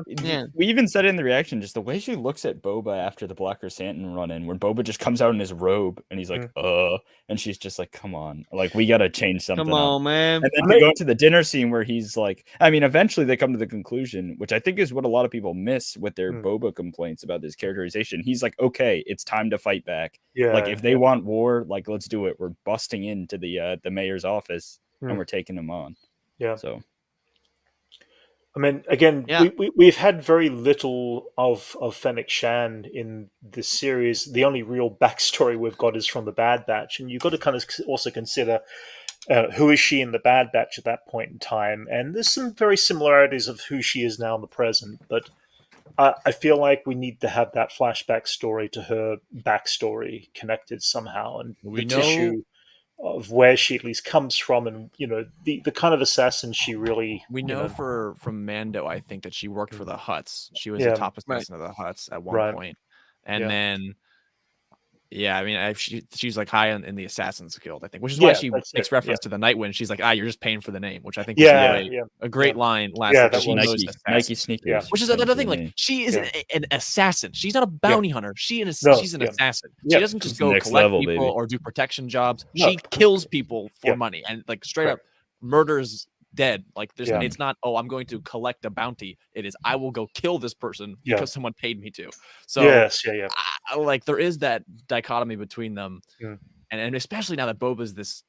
we even said in the reaction, just the way she looks at Boba after the Black Chrysanthemum run in, where Boba just comes out in his robe and he's like, and she's just like, come on, like we gotta change something Come up. on, man. And then we go to the dinner scene where he's like, I mean, eventually they come to the conclusion, which I think is what a lot of people miss with their Boba complaints about this characterization. He's like, okay, it's time to fight back. Yeah. Like if they want war, like let's do it. We're busting into the mayor's office and we're taking them on. Yeah. So I mean, again, Yeah. we've had very little of Fennec Shan in this series. The only real backstory we've got is from the Bad Batch, and you've got to kind of also consider who is she in the Bad Batch at that point in time. And there's some very similarities of who she is now in the present, but I feel like we need to have that flashback story to her backstory connected somehow, and We the know- tissue of where she at least comes from, and the kind of assassin she really. We know from Mando, I think, that she worked for the Hutts. She was Yeah. a top assassin of the Hutts at one point. And Yeah. then, I mean, she's like high in the Assassin's Guild, I think, which is why she makes reference to the Nightwind. She's like, you're just paying for the name, which I think was a great line last Yeah, week. that She was knows Nike assassins. sneakers. Which is another thing. Like, she is an assassin. She's not a bounty hunter. She's an assassin. She doesn't just go Next collect level, people baby. or do protection jobs. No. She kills people for money and like straight up murders dead. Like it's not, I'm going to collect a bounty. It is, I will go kill this person because someone paid me to. So like there is that dichotomy between them. And especially now that Boba's this,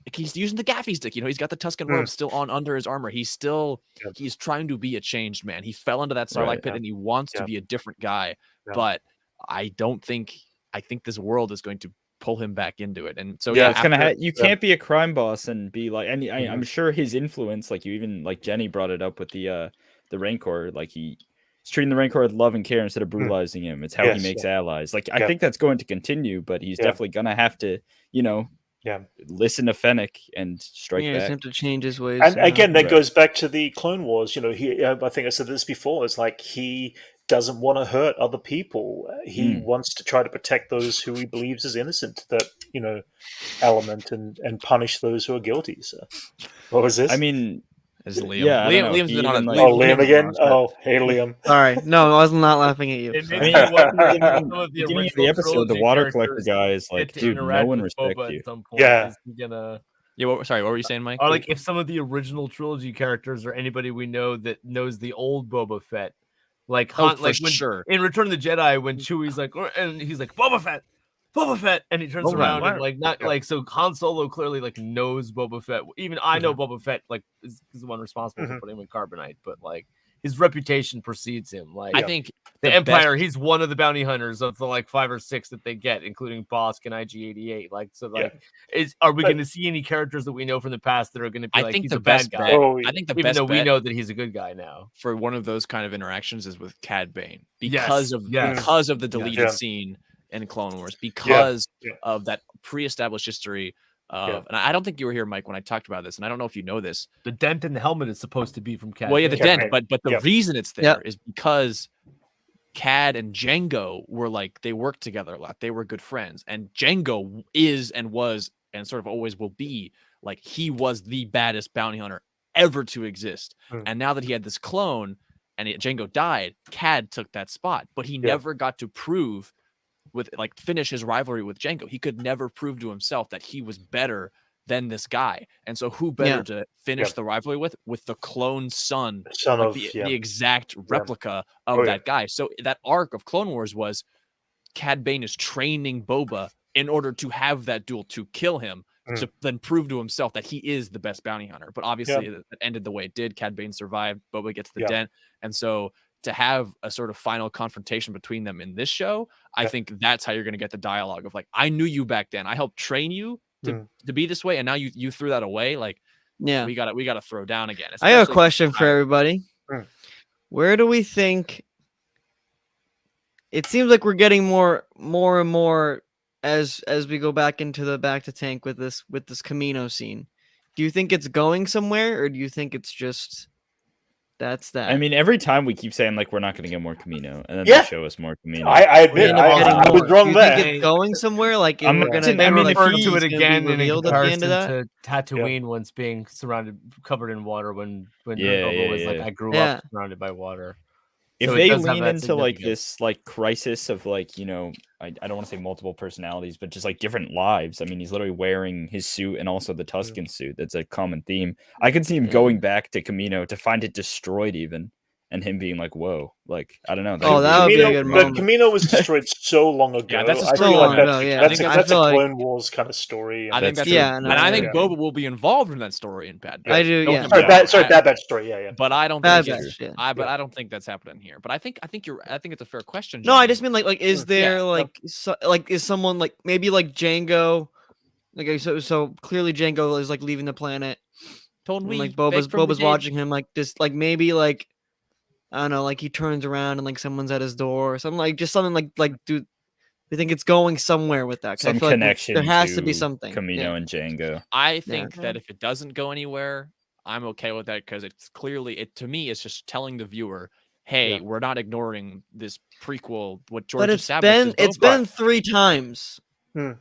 like, he's using the gaffy stick, he's got the Tusken robe still on under his armor. He's still he's trying to be a changed man. He fell into that Sarlacc pit and he wants to be a different guy. But I think this world is going to pull him back into it. And so it's gonna you can't be a crime boss and be like, and I'm sure his influence, like you even like Jenny brought it up with the Rancor, like he's treating the Rancor with love and care instead of brutalizing him. It's how he makes allies. Like I think that's going to continue, but he's definitely gonna have to, listen to Fennec and strike back. He's have to change his ways. And again, that goes back to the Clone Wars. I think I said this before. It's like he doesn't want to hurt other people. He wants to try to protect those who he believes is innocent. That element and punish those who are guilty. So, what was this? I mean, is Liam? Yeah, Liam's been on it. Liam again. Oh, hey, Liam. Sorry, no, I was not laughing at you. It makes me wonder if some of the beginning of original the episode, the trilogy water collector characters guy is like, get to dude, no interact one with respects Boba you. at some point. Yeah. Is he gonna... Sorry, what were you saying, Mike? Or like if some of the original trilogy characters or anybody we know that knows the old Boba Fett, like Han, like when, sure. in Return of the Jedi, when Chewie's like, and he's like Boba Fett, and he turns around and like not like so Han Solo clearly like knows Boba Fett. Even I know Boba Fett like is the one responsible for putting him in carbonite, but like his reputation precedes him. Like I think the Empire, he's one of the bounty hunters of the like 5 or 6 that they get, including Bosk and IG-88. Like so, like are we going to see any characters that we know from the past that are going to be like he's a bad guy? I think the even best though we bet know that he's a good guy now for one of those kind of interactions is with Cad Bane because of the deleted scene in Clone Wars, because of that pre-established history. And I don't think you were here, Mike, when I talked about this, and I don't know if you know this. The dent in the helmet is supposed to be from Cad. Well, yeah, the dent, but the reason it's there is because Cad and Jango were like, they worked together a lot. They were good friends, and Jango is and was and sort of always will be like he was the baddest bounty hunter ever to exist. And now that he had this clone and Jango died, Cad took that spot, but he never got to prove finish his rivalry with Jango. He could never prove to himself that he was better than this guy. And so who better to finish the rivalry with the clone son of the exact replica of that guy. So that arc of Clone Wars was Cad Bane is training Boba in order to have that duel to kill him, to then prove to himself that he is the best bounty hunter. But obviously it ended the way it did. Cad Bane survived, Boba gets the dent. And so to have a sort of final confrontation between them in this show, I think that's how you're going to get the dialogue of like, I knew you back then. I helped train you to be this way, and now you threw that away. Like, we gotta throw down again. I have a question for everybody. Where do we think? It seems like we're getting more and more as we go back into the back to tank with this Camino scene. Do you think it's going somewhere, or do you think it's just That's that. I mean, every time we keep saying like we're not going to get more Kamino, and then they show us more Kamino. I admit I was wrong there. Think it's going somewhere? Like I'm we're gonna. They refer to it again in comparison to Tatooine once being covered in water when Boba was like, I grew up surrounded by water. If they lean into like this like crisis of like, you know, I don't want to say multiple personalities, but just like different lives. I mean, he's literally wearing his suit and also the Tusken suit. That's a common theme. I could see him going back to Kamino to find it destroyed even. And him being like, "Whoa!" Like I don't know. That would be a good moment. But Kamino was destroyed so long ago. Yeah, that's so long ago. Yeah, that's a Clone Wars kind of story. I think that's and I think Boba will be involved in that story in Bad Batch. I do. Yeah. Sorry, Bad Batch story. Yeah. But I don't think I don't think that's happening here. But I think it's a fair question. No, I just mean like is there is someone like maybe like Django, like so clearly Django is like leaving the planet. Totally. Like Boba's watching him like just like maybe like. I don't know, like he turns around and like someone's at his door or something like dude, I think it's going somewhere with that. Some connection. There has to be something. Kamino and Django. I think that if it doesn't go anywhere, I'm okay with that because it's clearly to me it's just telling the viewer, hey, we're not ignoring this prequel. What George established. It's been 3 times of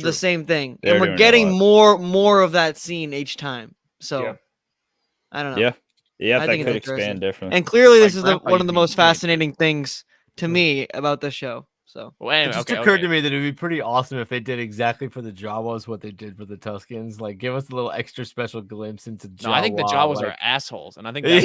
the same thing, and we're getting more of that scene each time. So I don't know. Yeah, I think that could expand differently. And clearly, this is one of the most fascinating things to me about the show. So it just occurred to me that it would be pretty awesome if they did exactly for the Jawas what they did for the Tuskens. Like, give us a little extra special glimpse into Jawa. No, I think the Jawas are assholes, and I think why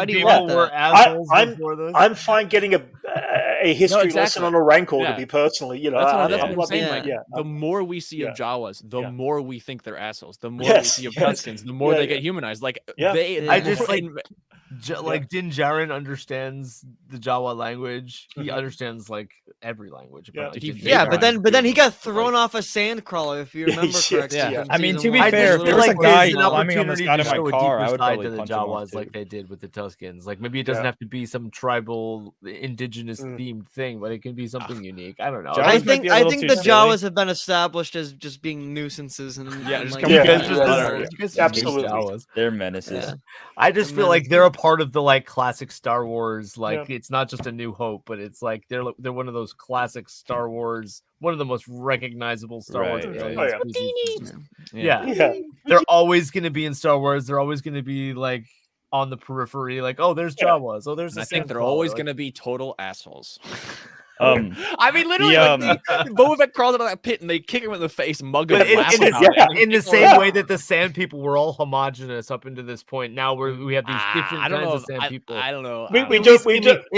do you want that? I'm fine getting a history lesson on a Rancor to be personally. You know, that's what I'm saying. Like, the more we see of Jawas, the more we think they're assholes. The more we see of Tuskens, the more they get humanized. Like I just like Din Djarin understands the Jawa language. He understands like every language. But then he got thrown off a sand crawler, if you remember correctly. I mean, to be fair, if there was a guy climbing on the side of my car, I would probably to the Jawas like they did with the Tuskens. Like maybe it doesn't have to be some tribal, indigenous themed thing, but it can be something unique. I don't know. I think the Jawas have been established as just being nuisances and absolutely, they're menaces. I just feel like they're a part of the like classic Star Wars. Like it's not just A New Hope, but it's like they're one of those classic Star Wars, one of the most recognizable Star Wars. They're always going to be in Star Wars. They're always going to be like on the periphery. Like, oh, there's Jawas. Oh, there's. I think they're always going to be total assholes. I mean, literally, Boba Fett crawled out of that pit and they kick him in the face, mug him, in the same way that the Sand People were all homogenous up into this point. Now we have these different kinds of Sand People. I don't know. At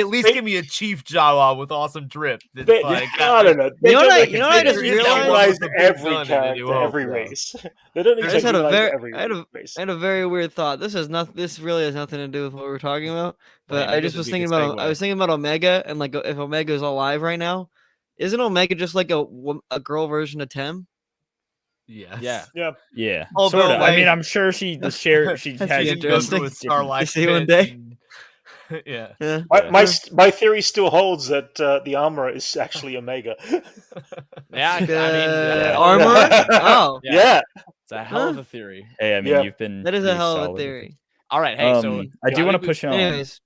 least give me a Chief Jawa with awesome drip. I don't know. You know what I just realized? Every character, every race. They don't exactly every race. I had a very weird thought. This really has nothing to do with what we're talking about. But I just was thinking about. I was thinking about Omega and like if Omega is alive right now, isn't Omega just like a girl version of Tem? Yes. Yeah. Although, sort of. I mean, I'm sure she has interesting with Starlight. See one day. Yeah. My theory still holds that the armorer is actually Omega. Armorer? Oh. Yeah. It's a hell of a theory. Hey, I mean, you've been. That is a hell of a theory. All right, hey, so I do want to push on. Anyways,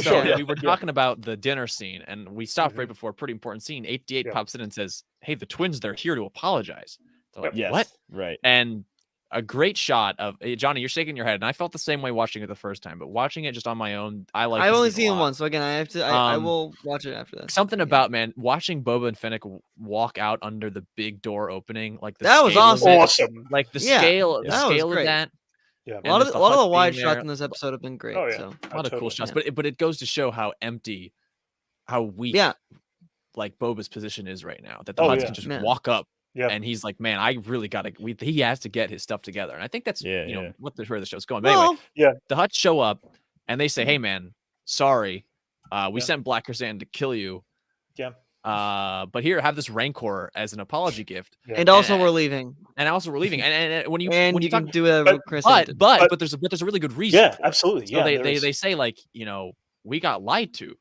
So we were talking about the dinner scene, and we stopped right before a pretty important scene. 88 pops in and says, "Hey, the twins, they're here to apologize." They're like, what? Right. And a great shot of Johnny. You're shaking your head, and I felt the same way watching it the first time, but watching it just on my own, I've only seen it once, so again, I have to. I will watch it after that. Something about watching Boba and Fennec walk out under the big door opening, like that was awesome. Like the scale of that. Yeah, a lot of the wide shots in this episode have been great. So a lot of cool shots, but it goes to show how empty, how weak, like Boba's position is right now. That the Hutts can just walk up, and he's like, "Man, I really gotta." He has to get his stuff together, and I think that's what where the show's going. But anyway, the Hutts show up, and they say, "Hey, man, sorry, we sent Black Krrsantan to kill you." Yeah. But here, have this Rancor as an apology gift, and also we're leaving. And when you can do it, but there's a really good reason. Yeah, absolutely. So they say like, we got lied to.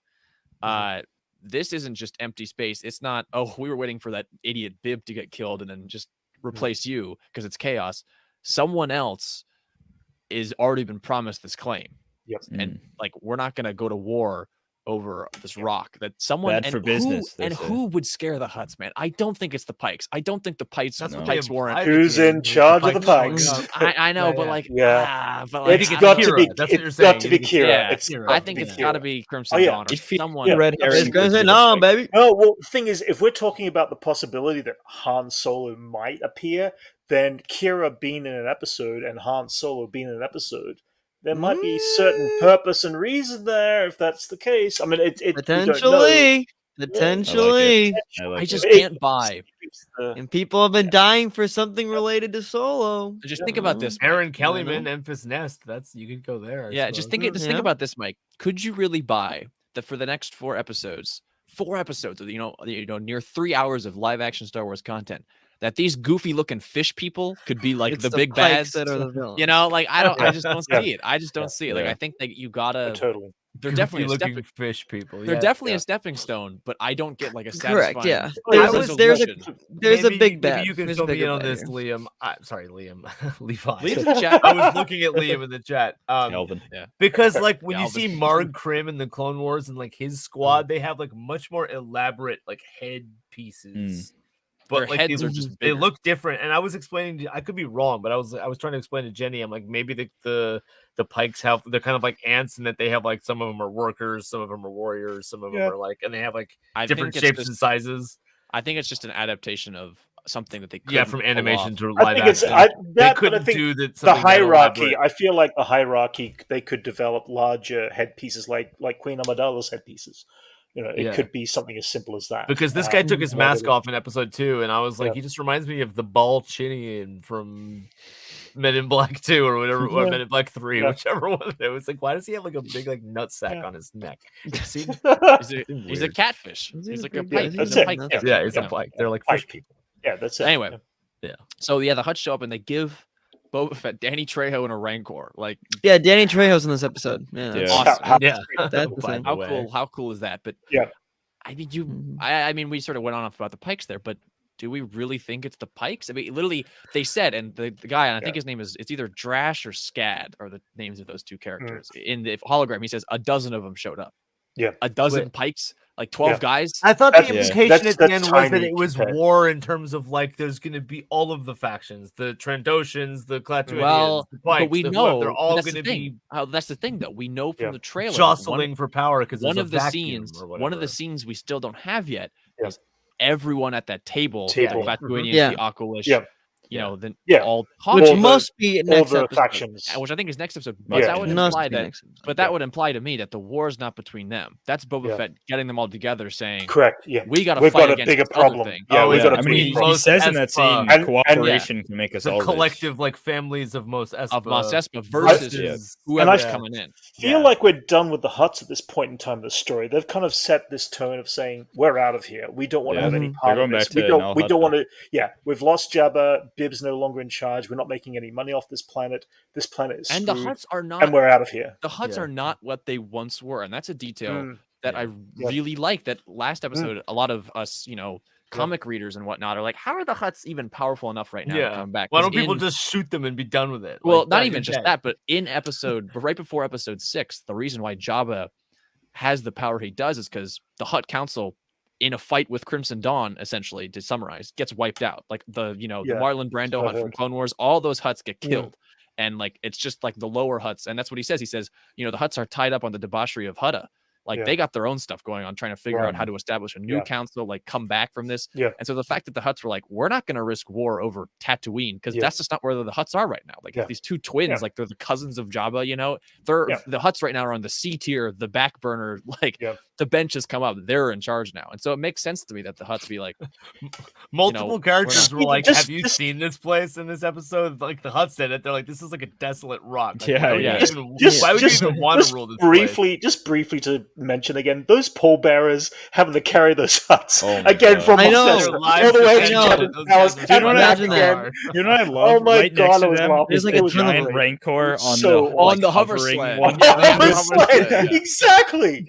This isn't just empty space. It's not. Oh, we were waiting for that idiot Bib to get killed and then just replace you because it's chaos. Someone else is already been promised this claim. Yep. And like, we're not going to go to war over this rock that someone Bad for business. Who would scare the Hutts, man? I don't think it's the Pikes. I don't think the Pikes weren't. Who's in charge of the Pikes? I know, but like, but like, it's got to be. It's got to be Kira. I think it's got to be Crimson Dawn or someone. Red Herring going to say no, baby. No, well, the thing is, if we're talking about the possibility that Han Solo might appear, then Kira being in an episode and Han Solo being in an episode, there might be certain purpose and reason there. If that's the case, I mean, it potentially. I just can't buy. And people have been dying for something related to Solo. Just think about this, Aaron Kellyman, Memphis Nest. You could go there. Just think about this, Mike. Could you really buy that for the next 4 episodes, near 3 hours of live action Star Wars content, that these goofy looking fish people could be like the big bads that are the villains. I just don't see it. I just don't see it. Like, I think that you gotta totally. They're definitely looking fish people. They're definitely a stepping stone, but I don't get like a satisfying. Correct. Yeah. There's a big bet. Maybe you can fill me in on this, Liam. Sorry, Liam. Levi. Leave the chat. I was looking at Liam in the chat. Kelvin. Because like when you see Marg Krim in the Clone Wars and like his squad, they have like much more elaborate like head pieces. But like they look different, and I was explaining. I could be wrong, but I was trying to explain to Jenny. I'm like, maybe the Pikes they're kind of like ants, in that they have like some of them are workers, some of them are warriors, some of them are like, and they have like different shapes and sizes. I think it's just an adaptation of something that they couldn't from animation to live action. They couldn't do that. The hierarchy. I feel like the hierarchy. They could develop larger headpieces, like Queen Amidala's headpieces. It could be something as simple as that. Because this guy took his mask off in episode 2, and I was like, he just reminds me of the Ball Chinian from Men in Black 2 or whatever, or Men in Black 3, whichever one. It was like, why does he have like a big like nutsack on his neck? He's a catfish. He's like a pike. He's a pike. Yeah, he's a pike. They're like fish people. Yeah, that's it. Anyway, so the Hutts show up and they give Boba Fett, Danny Trejo, and a Rancor. Danny Trejo's in this episode. Awesome. How cool is that? But I mean, we sort of went on about the Pikes there, but do we really think it's the Pikes? I mean, literally, they said, and the guy, and I think his name it's either Drash or Scad, are the names of those two characters. In the hologram, he says a dozen of them showed up. Yeah, a dozen Pikes, like 12 guys. I thought the implication at the end was that it was war in terms of like there's going to be all of the factions, the Trandoshans, the Klatooinians, the Pikes. But we know they're all going to be. That's the thing, though. We know from the trailer jostling for power because one of the scenes we still don't have yet is everyone at that table. The Klatooinians, the Aqualish. All which must be next episode, factions, which I think is next episode. But that would imply that would imply to me that the war is not between them. That's Boba Fett getting them all together, saying, "Correct, yeah, we've got a bigger problem." Thing. He says in that scene, cooperation can make us all collective like families of Mos Espa versus whoever's coming in. I feel like we're done with the Hutts at this point in time of the story. They've kind of set this tone of saying, "We're out of here. We don't want to have any part of this. We don't want to." Yeah, we've lost Jabba. Bib's no longer in charge. We're not making any money off this planet. This planet is screwed, and the Hutts are not. And we're out of here. The Hutts are not what they once were, and that's a detail that I really like. That last episode, a lot of us, comic readers and whatnot are like, how are the Hutts even powerful enough right now to come back? Why don't people just shoot them and be done with it? Well, not even just that, but right before episode 6, the reason why Jabba has the power he does is because the Hutt Council, in a fight with Crimson Dawn, essentially, to summarize, gets wiped out. Like the Marlon Brando Hutt from Clone Wars, all those Hutts get killed. And like it's just like the lower Hutts. And that's what he says. He says, the Hutts are tied up on the debauchery of Hutta. Like they got their own stuff going on, trying to figure out how to establish a new council, like come back from this. And so the fact that the Hutts were like, we're not going to risk war over Tatooine, because that's just not where the Hutts are right now. Like these two twins, like they're the cousins of Jabba, the Hutts right now are on the C tier, the back burner, like the benches come up, they're in charge now. And so it makes sense to me that the Hutts be like, multiple characters were like, have you seen this place in this episode? Like the Hutts said it, they're like, this is like a desolate rock. Like, why would you even want to rule this briefly, place? Just briefly to mention again, those pallbearers having to carry those Hutts again from all the way to Palace. You know, I love. Oh my god, there's like a giant Rancor on the hover sled. Exactly.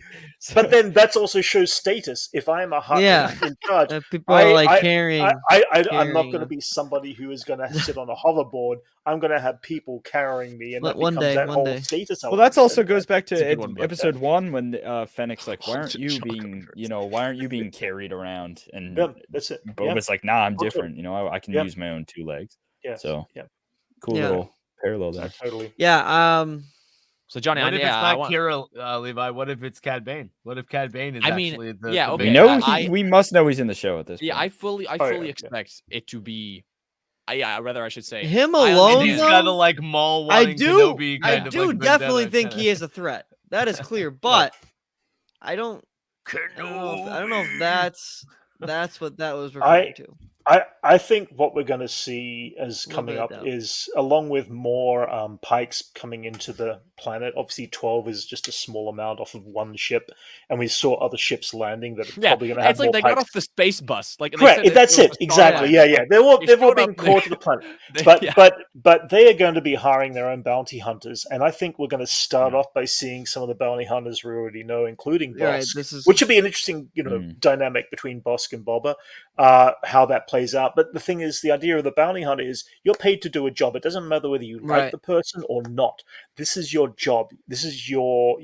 But then that's also shows status. If I am a Hutt in charge, people are like carrying. I'm not going to be somebody who is going to sit on a hoverboard. I'm going to have people carrying me, and that becomes that whole status. Well, that also goes back to episode 1 when Fennec's like, "Why aren't you being carried around?" And that's it. Boba's like, "Nah, I'm different. You know, I can use my own 2 legs." Yeah. So cool little parallel there. Totally. Yeah. So Johnny, what if it's not Kira, Levi? What if it's Cad Bane? What if Cad Bane is actually the okay. We know we must know he's in the show at this point. Yeah, I fully expect it to be. I should say him alone. He's got to like Maul wanting Kenobi. I do definitely think he is a threat. That is clear, but I don't know if that's what that was referring to. I think what we're going to see as coming up is, along with more pikes coming into the planet, obviously 12 is just a small amount off of one ship, and we saw other ships landing that are probably going to have more pikes. They got off the space bus. Correct, that's it, exactly, yeah. They've all been caught to the planet. But they are going to be hiring their own bounty hunters, and I think we're going to start off by seeing some of the bounty hunters we already know, including Bosk, which would be an interesting dynamic between Bosk and Boba, how that plays out. But the thing is, the idea of the bounty hunter is you're paid to do a job. It doesn't matter whether you like the person or not. This is your job. This is your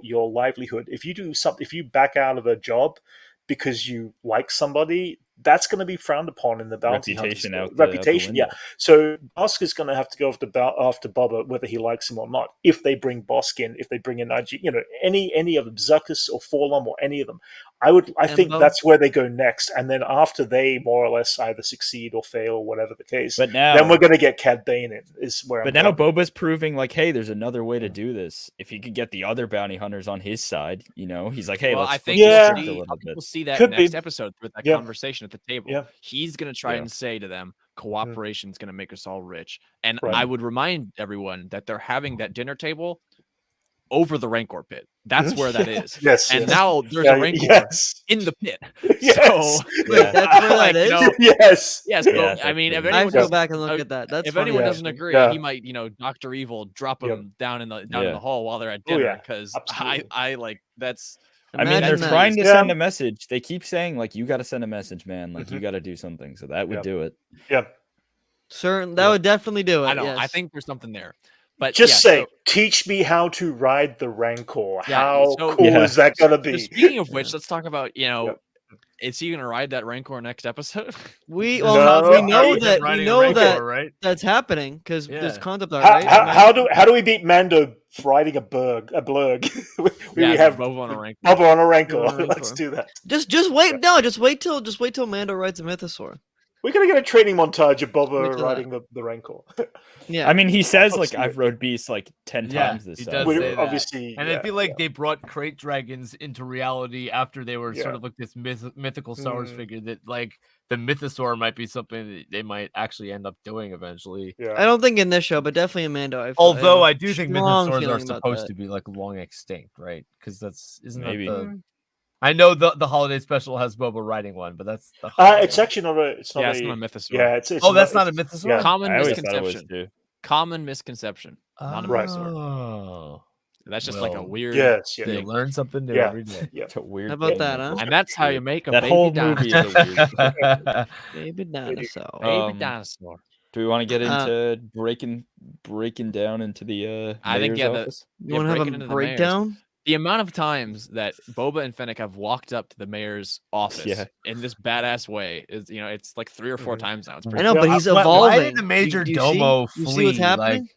livelihood. If you do something, if you back out of a job because you like somebody, that's going to be frowned upon in the bounty reputation. So Bosk is going to have to go after Boba, whether he likes him or not. If they bring Bosk in, if they bring in IG, any of them, Zuckuss or Forlom or any of them, I think that's where they go next. And then after they more or less either succeed or fail, or whatever the case, but now then we're going to get Cad Bane in. Now Boba's proving like, hey, there's another way to do this. If he could get the other bounty hunters on his side, he's like, hey, I think we'll see that next episode with that conversation at the table. He's going to try and say to them, cooperation is going to make us all rich. And I would remind everyone that they're having that dinner table over the Rancor pit. That's where that is. Now there's a Rancor in the pit. So that's where that is. Yes. I mean, if anyone I go back and look at that. That's if anyone doesn't agree, he might, Dr. Evil drop him down in the hall while they're at dinner, because I like that's. I mean, they're trying to send a message. They keep saying, like, you got to send a message, man. Like, you got to do something. So that would do it. Yeah. That would definitely do it. I know. Yes. I think there's something there. But teach me how to ride the Rancor. How cool is that going to be? Speaking of which, let's talk about, is he going to ride that Rancor next episode? We know that right? That's happening because there's concept art, right? How do we beat Mando riding a blurg? we have Boba on a Rancor. Boba on a Rancor. Let's do that. Just wait. No, just wait till Mando rides a Mythosaur. We're gonna get a training montage of Boba riding the Rancor. Yeah, I mean, he says like I've rode beasts like 10 times this time. Obviously, and I feel like they brought crate dragons into reality after they were sort of like this mythical Star Wars figure that like the Mythosaur might be something that they might actually end up doing eventually. Yeah. I don't think in this show, but definitely in Mando. Although I do think Mythosaurs are supposed to be like long extinct, right? Because isn't that the I know the holiday special has Boba riding one, but that's the it's actually not a. It's not it's not a Mythosaur. Yeah, that's not a Mythosaur. Yeah. Common misconception. Common misconception. Not a Mythosaur. Oh, that's just like a weird. Yes, you learn something new every day. It's a weird. How about that, huh? And that's how you make a that baby whole dinosaur. movie is a weird. Baby dinosaur. Baby dinosaur. Do we want to get into breaking down into the? I think office? You want to have a breakdown? The amount of times that Boba and Fennec have walked up to the mayor's office in this badass way is, it's like 3 or 4 times now. It's pretty I know, but he's evolving. Why did the Major Domo flee? You see what's happening?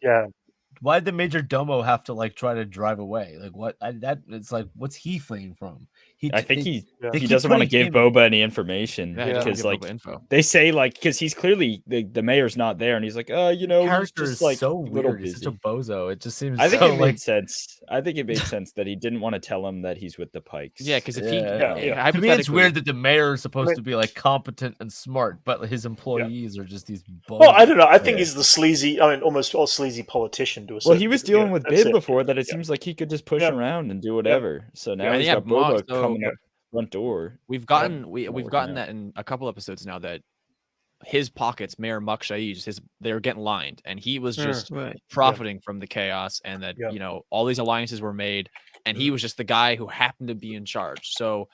Why did the Major Domo have to like try to drive away? Like what? It's like what's he fleeing from? I think he doesn't want to give Boba any information because like they say like because he's clearly the mayor's not there and he's like character he's just is like so weird. He's such a bozo. It just seems. I think it made sense. I think it made sense that he didn't want to tell him that he's with the Pikes. Yeah, because if he to me it's weird that the mayor is supposed to be like competent and smart, but his employees are just these. Well, I don't know. I think he's the sleazy. I mean, almost all sleazy politician to a certain. Well, he was dealing with Bib before that. It seems like he could just push around and do whatever. So now he's got Boba coming up front door. We've gotten that in a couple episodes now that his pockets, Mayor Muk Shai's, they were getting lined, and he was just profiting from the chaos, and that all these alliances were made, and he was just the guy who happened to be in charge. So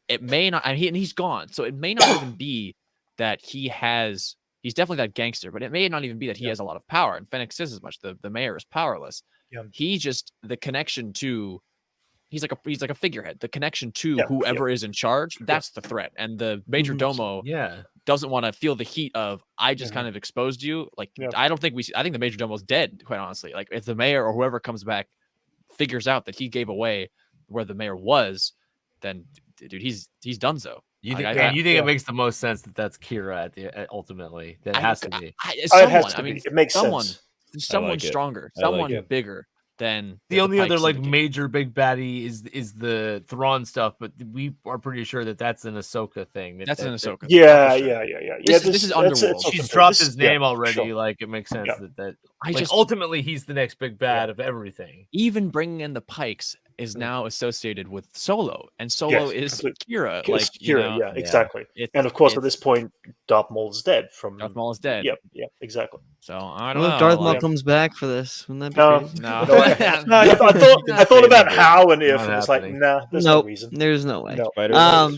it may not, and he's gone. So it may not even be that he's definitely that gangster, but it may not even be that he has a lot of power. And Fennec says as much. The mayor is powerless. Yeah. He just the connection to. He's like a figurehead. The connection to whoever is in charge, that's the threat. And the major domo doesn't want to feel the heat of I just kind of exposed you. Like I think the major domo is dead, quite honestly. Like if the mayor or whoever comes back figures out that he gave away where the mayor was, then dude, he's done so. You think it makes the most sense that that's Kira ultimately? That has to be. It makes sense. Someone stronger, someone bigger. Then the only other like major big baddie is the Thrawn stuff, but we are pretty sure that that's an Ahsoka thing. That's an Ahsoka. Yeah. This is Underworld. She's dropped his name already. Sure. Like it makes sense that ultimately he's the next big bad of everything. Even bringing in the Pikes is now associated with Solo, and Solo is Kira. Like Kira, exactly. And of course, at this point, Darth Maul is dead. Darth Maul is dead. Yep, exactly. So I don't know. If Darth Maul comes back for this, wouldn't that be crazy? No. I thought about how and if. It's like, there's no reason. There's no way. No. But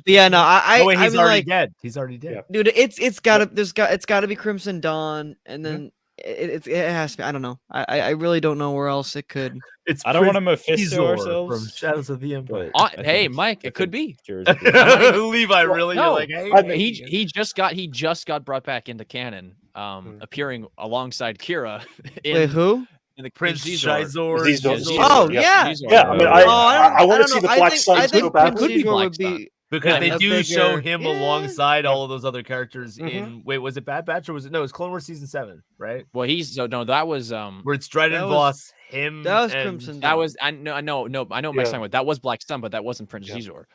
yeah, no. He's already dead. He's already dead, dude. It's gotta be Crimson Dawn, and then. It has to be. I don't know. I really don't know where else it could. I don't want to Mephisto ourselves from Shadows of the Empire. Hey, Mike, it could be. Levi, really? No. You're like, hey, he just got brought back into canon, appearing alongside Kira. Wait, who? In the Prince Xizor. Oh yeah. I mean, I want to see the Black Suns go back. Could be Black Sun. Because they do show him alongside all of those other characters in was it Bad Batch or was it it's Clone Wars season 7, right? Well, that was where it's Dryden Voss, him. That was Crimson. That was I know what Mike's talking about. That was Black Sun, but that wasn't Prince Xizor.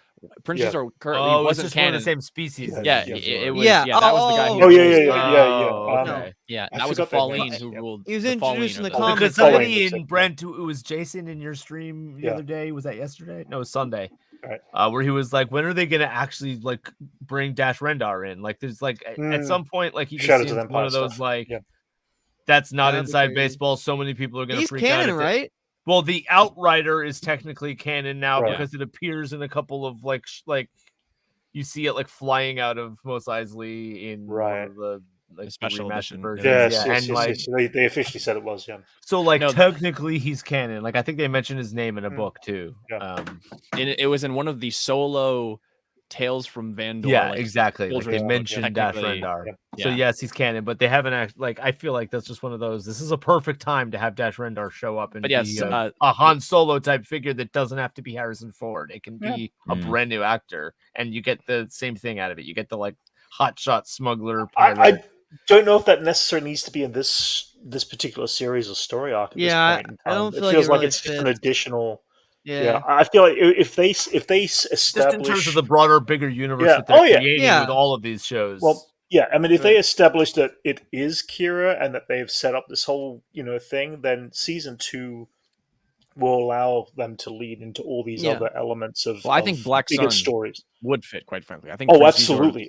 Prince Xizor currently wasn't just canon. one of the same species. It was. Yeah, that was the guy. That was a Pauline who ruled. He was introduced in the comics. Because somebody in Brent, it was Jason in your stream the other day. Was that yesterday? No, it was Sunday. Right. Where he was like, when are they gonna actually like bring Dash Rendar in? Like, there's like at some point, like he just seems one of those like that's not inside baseball. So many people are gonna freak out. He's canon, right? Well, the Outrider is technically canon now because it appears in a couple of like you see it like flying out of Mos Eisley in one of the special edition versions. Yes. They officially said it was. So technically he's canon. Like I think they mentioned his name in a book too. It was in one of the solo Tales from Vandor. Yeah, exactly. Like they mentioned Dash Rendar. So yes, he's canon, but they haven't actually. I feel like that's just one of those. This is a perfect time to have Dash Rendar show up and be a Han Solo type figure that doesn't have to be Harrison Ford. It can be a brand new actor, and you get the same thing out of it. You get the hotshot smuggler. I don't know if that necessarily needs to be in this particular series or story arc. At this point I don't feel it feels like it's just an additional. Yeah, I feel like if they establish just in terms of the broader, bigger universe that they're creating with all of these shows. Well, I mean, if they establish that it is Kira and that they've set up this whole thing, then season 2 will allow them to lead into all these other elements of. Well, I think Black Sun stories would fit, quite frankly. I think. Absolutely.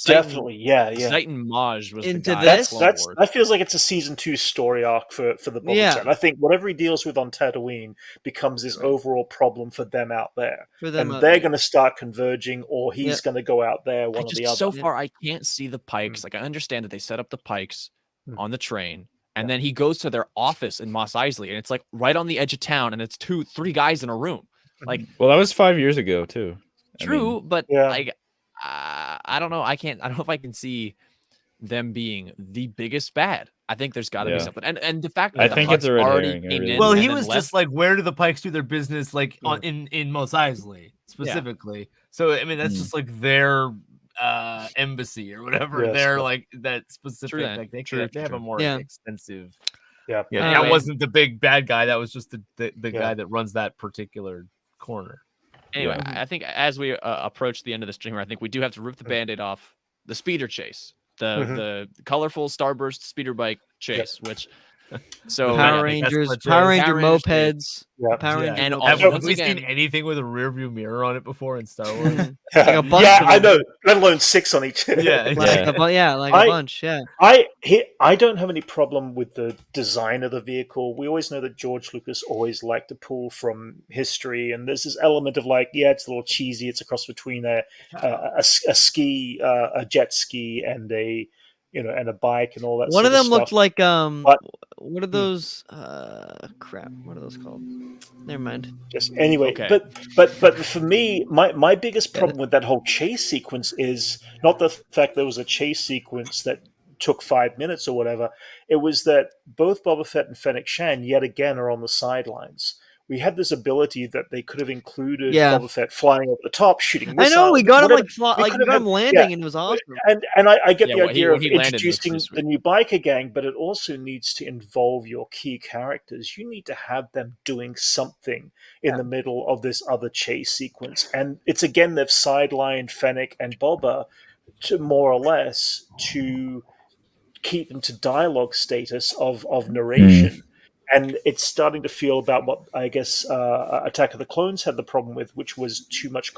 Definitely. Titan Maj was into the guy. That feels like it's a season 2 story arc for the Boba Fett. I think whatever he deals with on Tatooine becomes this overall problem for them out there, and they're going to start converging, or he's going to go out there. One or the other. So far, I can't see the Pikes. Like I understand that they set up the Pikes on the train. And then he goes to their office in Mos Eisley, and it's like right on the edge of town, and it's 2-3 guys in a room. Like, well, that was 5 years ago too. True, but like, I don't know. I don't know if I can see them being the biggest bad. I think there's got to be something. And the fact that I think it's already came in. Well, he was just like, where do the Pikes do their business? Like in Mos Eisley specifically. So I mean, that's just like their embassy or whatever. They're like that specific. Like they have a more extensive. That wasn't the big bad guy. That was just the guy that runs that particular corner. Anyway, I think as we approach the end of the streamer, I think we do have to rip the Band-Aid off the speeder chase, the colorful Starburst speeder bike chase, which So Power Rangers, Power Ranger mopeds, Power Ranger. And have we seen anything with a rear view mirror on it before in Star Wars? Like a bunch yeah, of I know. Let alone 6 on each. Yeah, like a bunch. Yeah. I don't have any problem with the design of the vehicle. We always know that George Lucas always liked to pull from history, and there's this element of like, yeah, it's a little cheesy. It's a cross between a jet ski, and and a bike and all that. One sort of them stuff. looked like But, what are those? Crap. What are those called? Never mind. Just anyway, Okay. but for me, my biggest problem with that whole chase sequence is not the fact there was a chase sequence that took 5 minutes or whatever. It was that both Boba Fett and Fennec Shand yet again are on the sidelines. We had this ability that they could have included Boba Fett flying over the top, shooting missiles. I know we got him we got him landing, and it was awesome. And I get the idea of landed, introducing the new biker gang, but it also needs to involve your key characters. You need to have them doing something in the middle of this other chase sequence. And it's again, they've sidelined Fennec and Boba to more or less to keep them to dialogue status of narration. And it's starting to feel about what I guess Attack of the Clones had the problem with, which was too much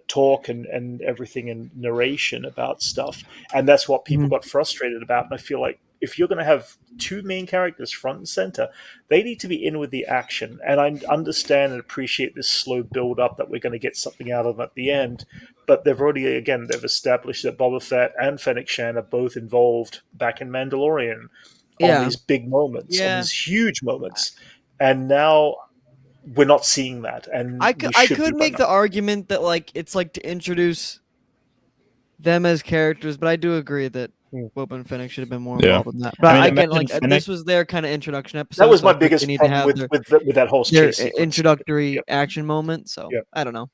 talk and everything and narration about stuff. And that's what people got frustrated about. And I feel like if you're going to have 2 main characters front and center, they need to be in with the action. And I understand and appreciate this slow build up that we're going to get something out of them at the end. But they've established that Boba Fett and Fennec Shand are both involved back in Mandalorian on these big moments, on these huge moments. And now we're not seeing that. And I could make the argument that it's to introduce them as characters, but I do agree that Boba and Fennec should have been more involved in that. But this was their kind of introduction episode. That was my biggest problem with that whole chase introductory action moment. So I don't know.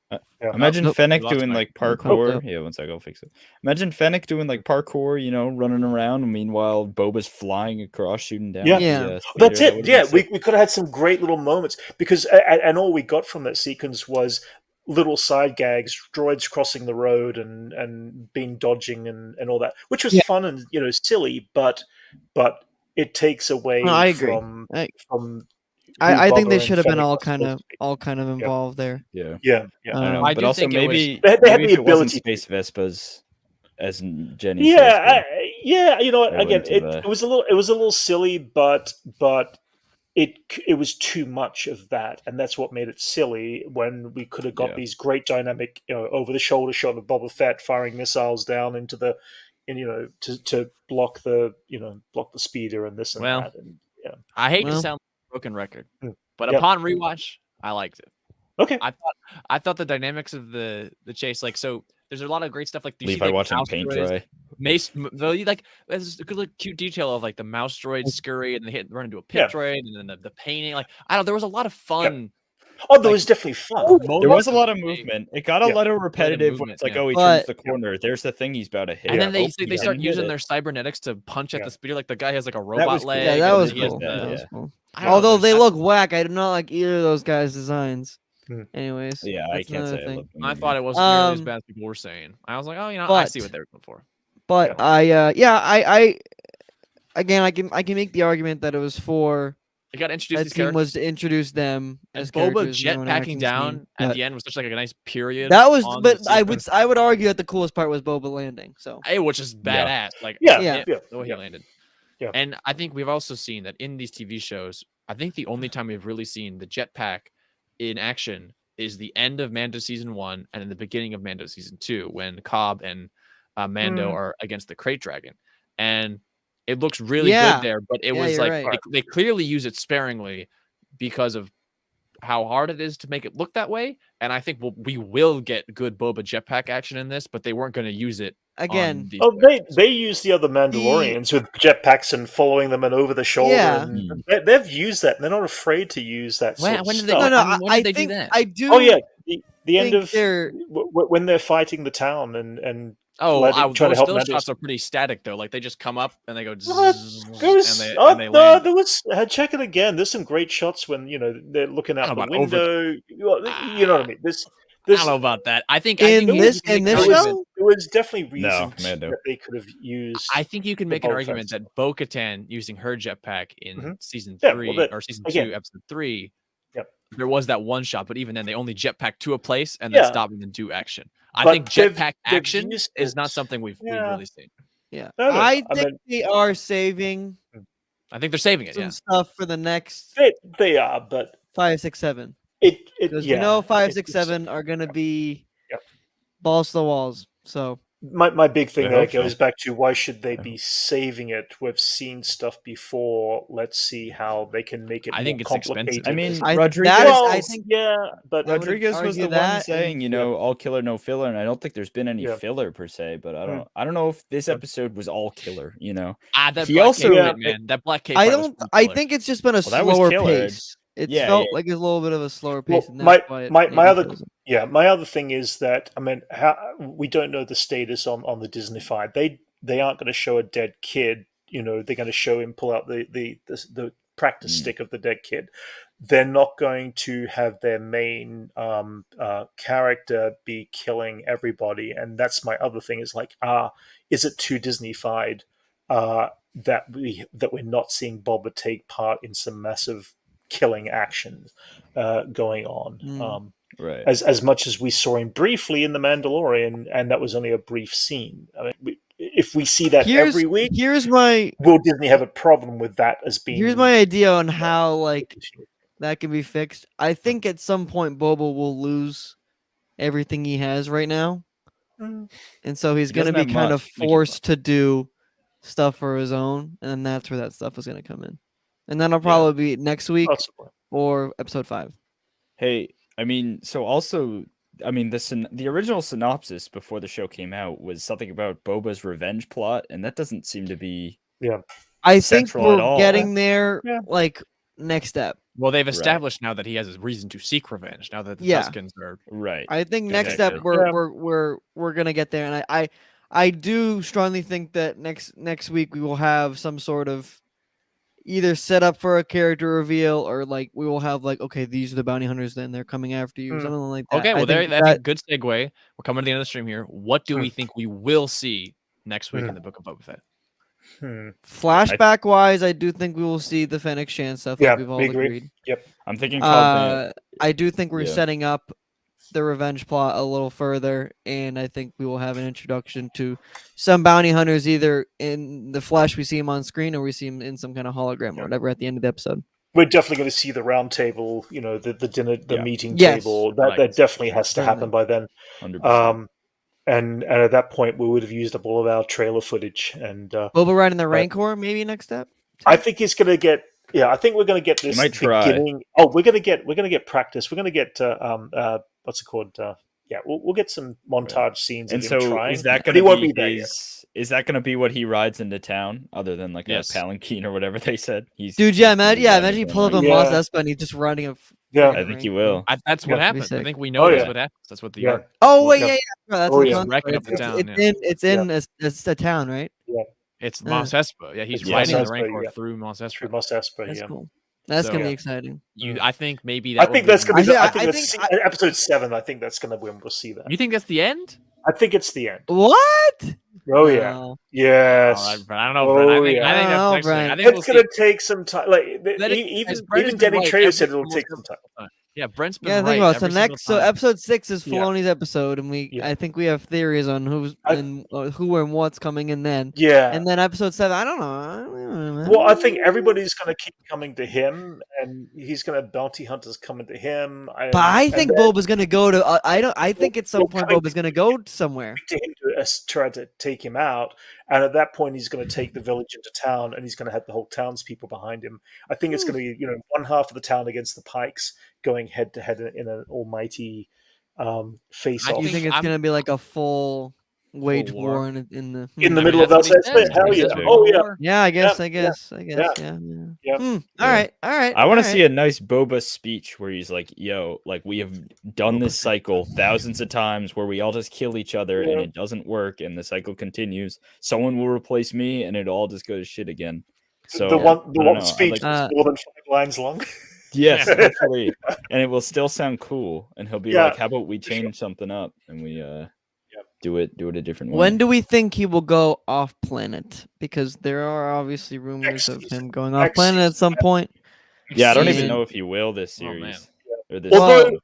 Imagine Fennec doing parkour. Yeah, one sec, I'll fix it. Imagine Fennec doing parkour, running around. And meanwhile, Boba's flying across, shooting down. Yeah. That's it. Yeah, we could have had some great little moments because, and all we got from that sequence was little side gags, droids crossing the road and being dodging and all that, which was fun and silly, but it takes away from. I think they should have been all kind of involved there. Yeah. I don't know, but also maybe they had the ability. Space Vespas, as Jenny. Yeah. You know what? Again, it was a little silly, but it was too much of that, and that's what made it silly. When we could have got these great dynamic, over the shoulder shot of Boba Fett firing missiles down into the, to block the speeder and this and that. And I hate to sound like a broken record, but upon rewatch, I liked it. Okay, I thought the dynamics of the chase, so there's a lot of great stuff. Levi watching paint dry. Mace, there's a good cute detail of the mouse droid scurry and they run into a pit droid and then the painting. I don't know, there was a lot of fun. Oh, there was definitely fun. There was a lot of movement. It got a little repetitive. When it's he turns the corner. There's the thing he's about to hit. And then they start using their cybernetics to punch at the speeder. Like the guy has a robot leg. Yeah, that was cool. Although they look whack, I do not like either of those guys' designs. Anyways, I can't say. I thought it wasn't nearly as bad as people were saying. I was like, I see what they're going for. But I again, I can make the argument that it was for. They got introduced. That scene was to introduce them as Boba jetpacking down at the end was such a nice period. That was, but I would argue that the coolest part was Boba landing. So, which is badass. The way he landed. Yeah, and I think we've also seen that in these TV shows. I think the only time we've really seen the jetpack in action is the end of Mando season 1 and in the beginning of Mando season 2 when Cobb and Mando are against the Crate Dragon, and it looks really good there. But it was they clearly use it sparingly because of how hard it is to make it look that way. And I think we will get good Boba jetpack action in this, but they weren't going to use it again. They use the other Mandalorians with jetpacks and following them and over the shoulder. Yeah. And they've used that. And they're not afraid to use that. When did they? When did they do that? I do. Oh yeah, the end of when they're fighting the town and. Those shots are pretty static though. Like they just come up and they go. Check it again. There's some great shots when they're looking out the window. You know what I mean. I don't know about that. I think in this show, there was definitely reason Mando. that they could have used. I think you can make an argument that Bo-Katan using her jetpack in season 3 or season 2, episode 3. Yep. There was that one shot, but even then, they only jetpack to a place and then stop and then do action. I think jetpack action is not something we've really seen. Yeah, I think they are saving. I think they're saving it. Some stuff for the next. They are, but 5, 6, 7. Because you know 5, 6, 7 are going to be balls to the walls. So my big thing there goes back to why should they be saving it? We've seen stuff before. Let's see how they can make it. I think it's complicated. expensive. I mean, Rodriguez. But Rodriguez was the one saying, all killer, no filler, and I don't think there's been any filler per se. But I don't know if this episode was all killer. That he also man, that Black Cape. I think it's just been a slower pace. It felt like it's a little bit of a slower pace. Well, my other thing is that we don't know the status on the Disneyfied. They aren't going to show a dead kid. They're going to show him pull out the practice stick of the dead kid. They're not going to have their main character be killing everybody, and that's my other thing. Is like, is it too Disneyfied that we're not seeing Boba take part in some massive killing action going on, right? As much as we saw him briefly in The Mandalorian, and that was only a brief scene. I mean, if we see that every week, will Disney have a problem with that as being? Here's my idea on how that can be fixed. I think at some point Boba will lose everything he has right now, and so he's going to be kind of forced to do stuff for his own, and then that's where that stuff is going to come in. And then I'll probably be next week or episode 5. Hey, the original synopsis before the show came out was something about Boba's revenge plot, and that doesn't seem to be I think we're getting there next step. Well, they've established now that he has a reason to seek revenge. Now that the Tuskens are right. I think next step we're gonna get there, and I do strongly think that next week we will have some sort of either set up for a character reveal or we will have okay, these are the bounty hunters, then they're coming after you, something like that. Okay, well, that's a good segue. We're coming to the end of the stream here. What do we think we will see next week in the Book of Boba Fett? Flashback wise, I do think we will see the Fennec Shan stuff. We've all agreed. Yep, I'm thinking. I do think we're setting up the revenge plot a little further, and I think we will have an introduction to some bounty hunters, either in the flesh we see him on screen, or we see him in some kind of hologram or whatever at the end of the episode. We're definitely going to see the round table, the dinner, the meeting table. That definitely has to happen by then. 100%. And at that point, we would have used up all of our trailer footage. And Boba riding the Rancor, maybe next step. I think he's going to get. Yeah, I think we're going to get this beginning. Oh, we're going to get practice. We're going to get what's it called? We'll get some montage scenes. And of so him trying. Is that going to be is that going to be what he rides into town, other than a palanquin or whatever they said? Imagine he pulled up on Mos Espa and he's just riding a. I think he will. That's what happens. I think we know that's what happens. That's what the arc. Oh wait, that's wrecking up the town. It's a town, right? Yeah, it's Mos Espa. Yeah, he's riding the Rancor through Mos Espa. Through Mos Espa. That's cool. That's gonna be exciting. I think maybe I think that's gonna be. I think that's episode 7. I think that's gonna be when we'll see that. You think that's the end? I think it's the end. What? Oh yeah, yes. But I don't know. I think that's I think it's gonna take some time. Even Danny Trejo said it'll take some time. Yeah, Brent's been think about it. So episode 6 is Filoni's episode, and I think we have theories on who and what's coming in then. Yeah, and then episode 7, I don't know. Well, I think everybody's going to keep coming to him, and he's going to bounty hunters coming to him. But I think Boba's going to go to. I think at some point Boba's going to go somewhere to him to try to take him out, and at that point he's going to take the village into town, and he's going to have the whole townspeople behind him. I think it's going to be one half of the town against the Pikes, going head to head in an almighty face-off. You think it's going to be like a full wage war in the middle of us? Hell yeah! Oh yeah! Yeah, I guess. Yeah. All right. I want to see a nice Boba speech where he's like, "Yo, we have done this cycle thousands of times where we all just kill each other and it doesn't work, and the cycle continues. Someone will replace me, and it all just goes to shit again." So the one speech is more than 5 lines long. Yes, hopefully, and it will still sound cool. And he'll be like, "How about we change something up and we do it a different way?" When do we think he will go off planet? Because there are obviously rumors of him going off planet at some point. Yeah, I don't even know if he will this Oh, man. series. Or this Although season,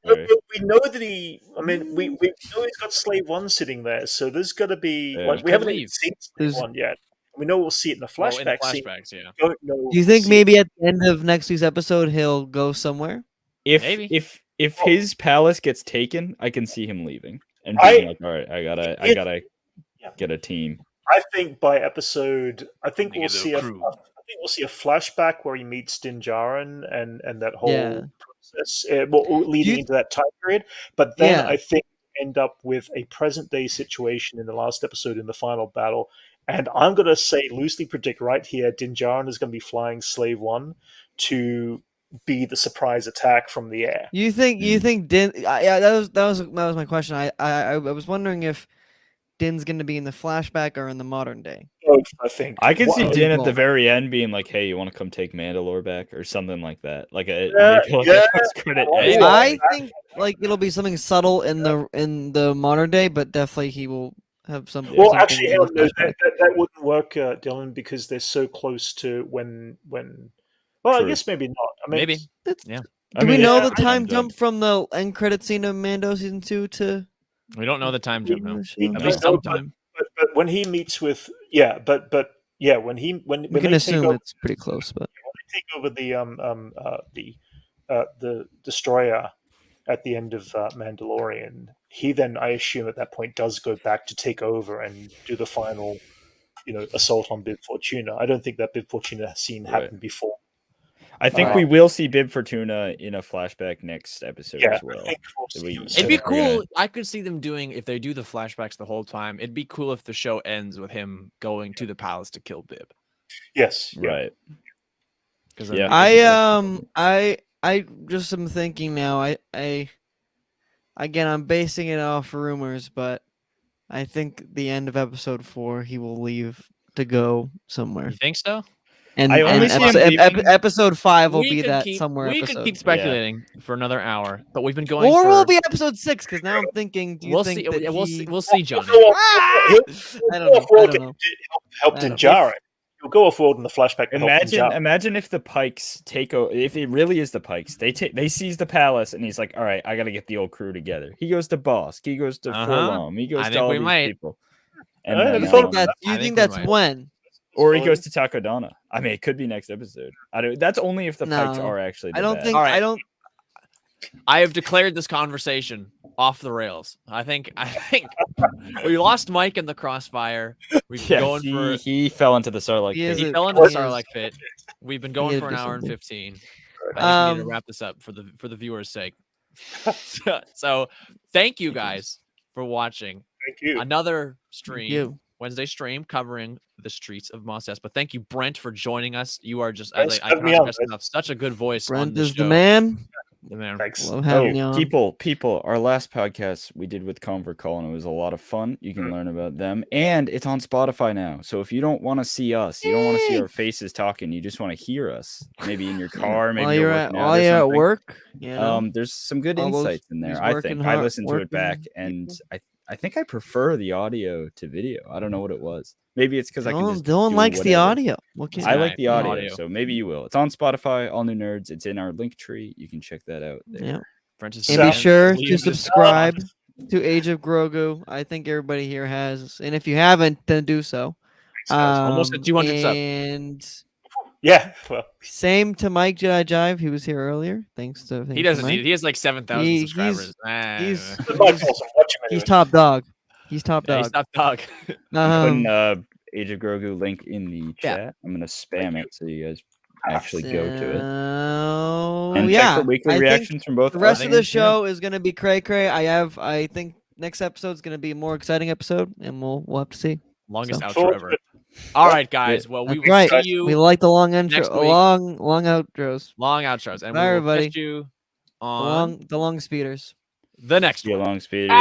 we know that we know he's got Slave One sitting there, so there's got to be like we haven't even seen Slave One yet. We know we'll see it in the flashback. Flashbacks, yeah. Don't know. Do you think maybe at the end of next week's episode he'll go somewhere? If his palace gets taken, I can see him leaving and being like, "All right, I gotta get a team." I think by episode, I think we'll see a flashback where he meets Din Djarin and that whole process leading into that time period. But then I think we end up with a present day situation in the last episode in the final battle. And I'm going to say, loosely predict right here, Din Djarin is going to be flying Slave One to be the surprise attack from the air. You think Din? Yeah, that was my question. I was wondering if Din's going to be in the flashback or in the modern day. Both, I think. I can see Din at the very end being like, "Hey, you want to come take Mandalore back?" or something like that. Like a post-credit. I think like it'll be something subtle in the modern day, but definitely he will have some. Well, actually, that wouldn't work, Dylan, because they're so close to when. Well, True. I guess maybe not. I mean, Maybe. Do we know the time jump from the end credit scene of Mando season 2 to? We don't know the time jump now. At least sometime. But when he meets with when we can assume it's pretty close. But when they take over the destroyer at the end of Mandalorian, he then, I assume, at that point does go back to take over and do the final, assault on Bib Fortuna. I don't think that Bib Fortuna scene happened before. I think we will see Bib Fortuna in a flashback next episode as well. It'd be cool. I could see them doing, if they do the flashbacks the whole time, it'd be cool if the show ends with him going to the palace to kill Bib. Yes. Right. I just am thinking now. I'm basing it off rumors, but I think the end of episode 4 he will leave to go somewhere. You think so? And episode 5 will be that somewhere. We episode. could keep speculating for another hour, but we've been going. Or will be episode 6 because now I'm thinking. We'll see, Johnny. I don't know. Help Din Djarin. He'll go off world in the flashback. Imagine if the Pikes take over. If it really is the Pikes, they seize the palace, and he's like, "All right, I got to get the old crew together." He goes to Bosk. He goes to Forlom. He goes to all these people. And you think that's when? Or he goes to Takodana. I mean, it could be next episode. That's only if the Pikes are actually. I don't think. Right. I have declared this conversation off the rails. I think we lost Mike in the crossfire. We've been going for. He fell into the Sarlacc pit. He fell into the Sarlacc pit. We've been going for an hour and 15. I think we need to wrap this up for the viewers' sake. So thank you guys for watching. Thank you. Another stream. Wednesday stream covering the streets of Mos Espa. But thank you, Brent, for joining us. You are just, as I enough, such a good voice. Brent is the man. The man. Thanks. People, our last podcast we did with Convert Call, and it was a lot of fun. You can learn about them, and it's on Spotify now. So if you don't want to see us, you don't want to see our faces talking, you just want to hear us, maybe in your car, maybe you're at work. There's some good insights in there. I think I listened to it back, and I think I prefer the audio to video. I don't know what it was. Maybe it's because I can just Dylan likes the audio. I like the audio, so maybe you will. It's on Spotify, All New Nerds. It's in our link tree. You can check that out there. Yeah. And be sure to subscribe to Age of Grogu. I think everybody here has. And if you haven't, then do so. Almost at 200 subs. And same to Mike Jedi Jive. He was here earlier. Thanks to he doesn't need. He has like 7,000 subscribers. He's top dog. He's top dog. He's top dog. Putting Age of Grogu link in the chat. I'm gonna spam it so you guys actually go to it. And check the weekly reactions from both. The rest of the show is gonna be cray cray. I think next episode is gonna be a more exciting episode, and we'll have to see. Longest outro ever. All right, guys. Well, we will see you. We like the long intro, long outros. Long outros, and bye, everybody. Catch you on the long speeders. The next one. Long speeders.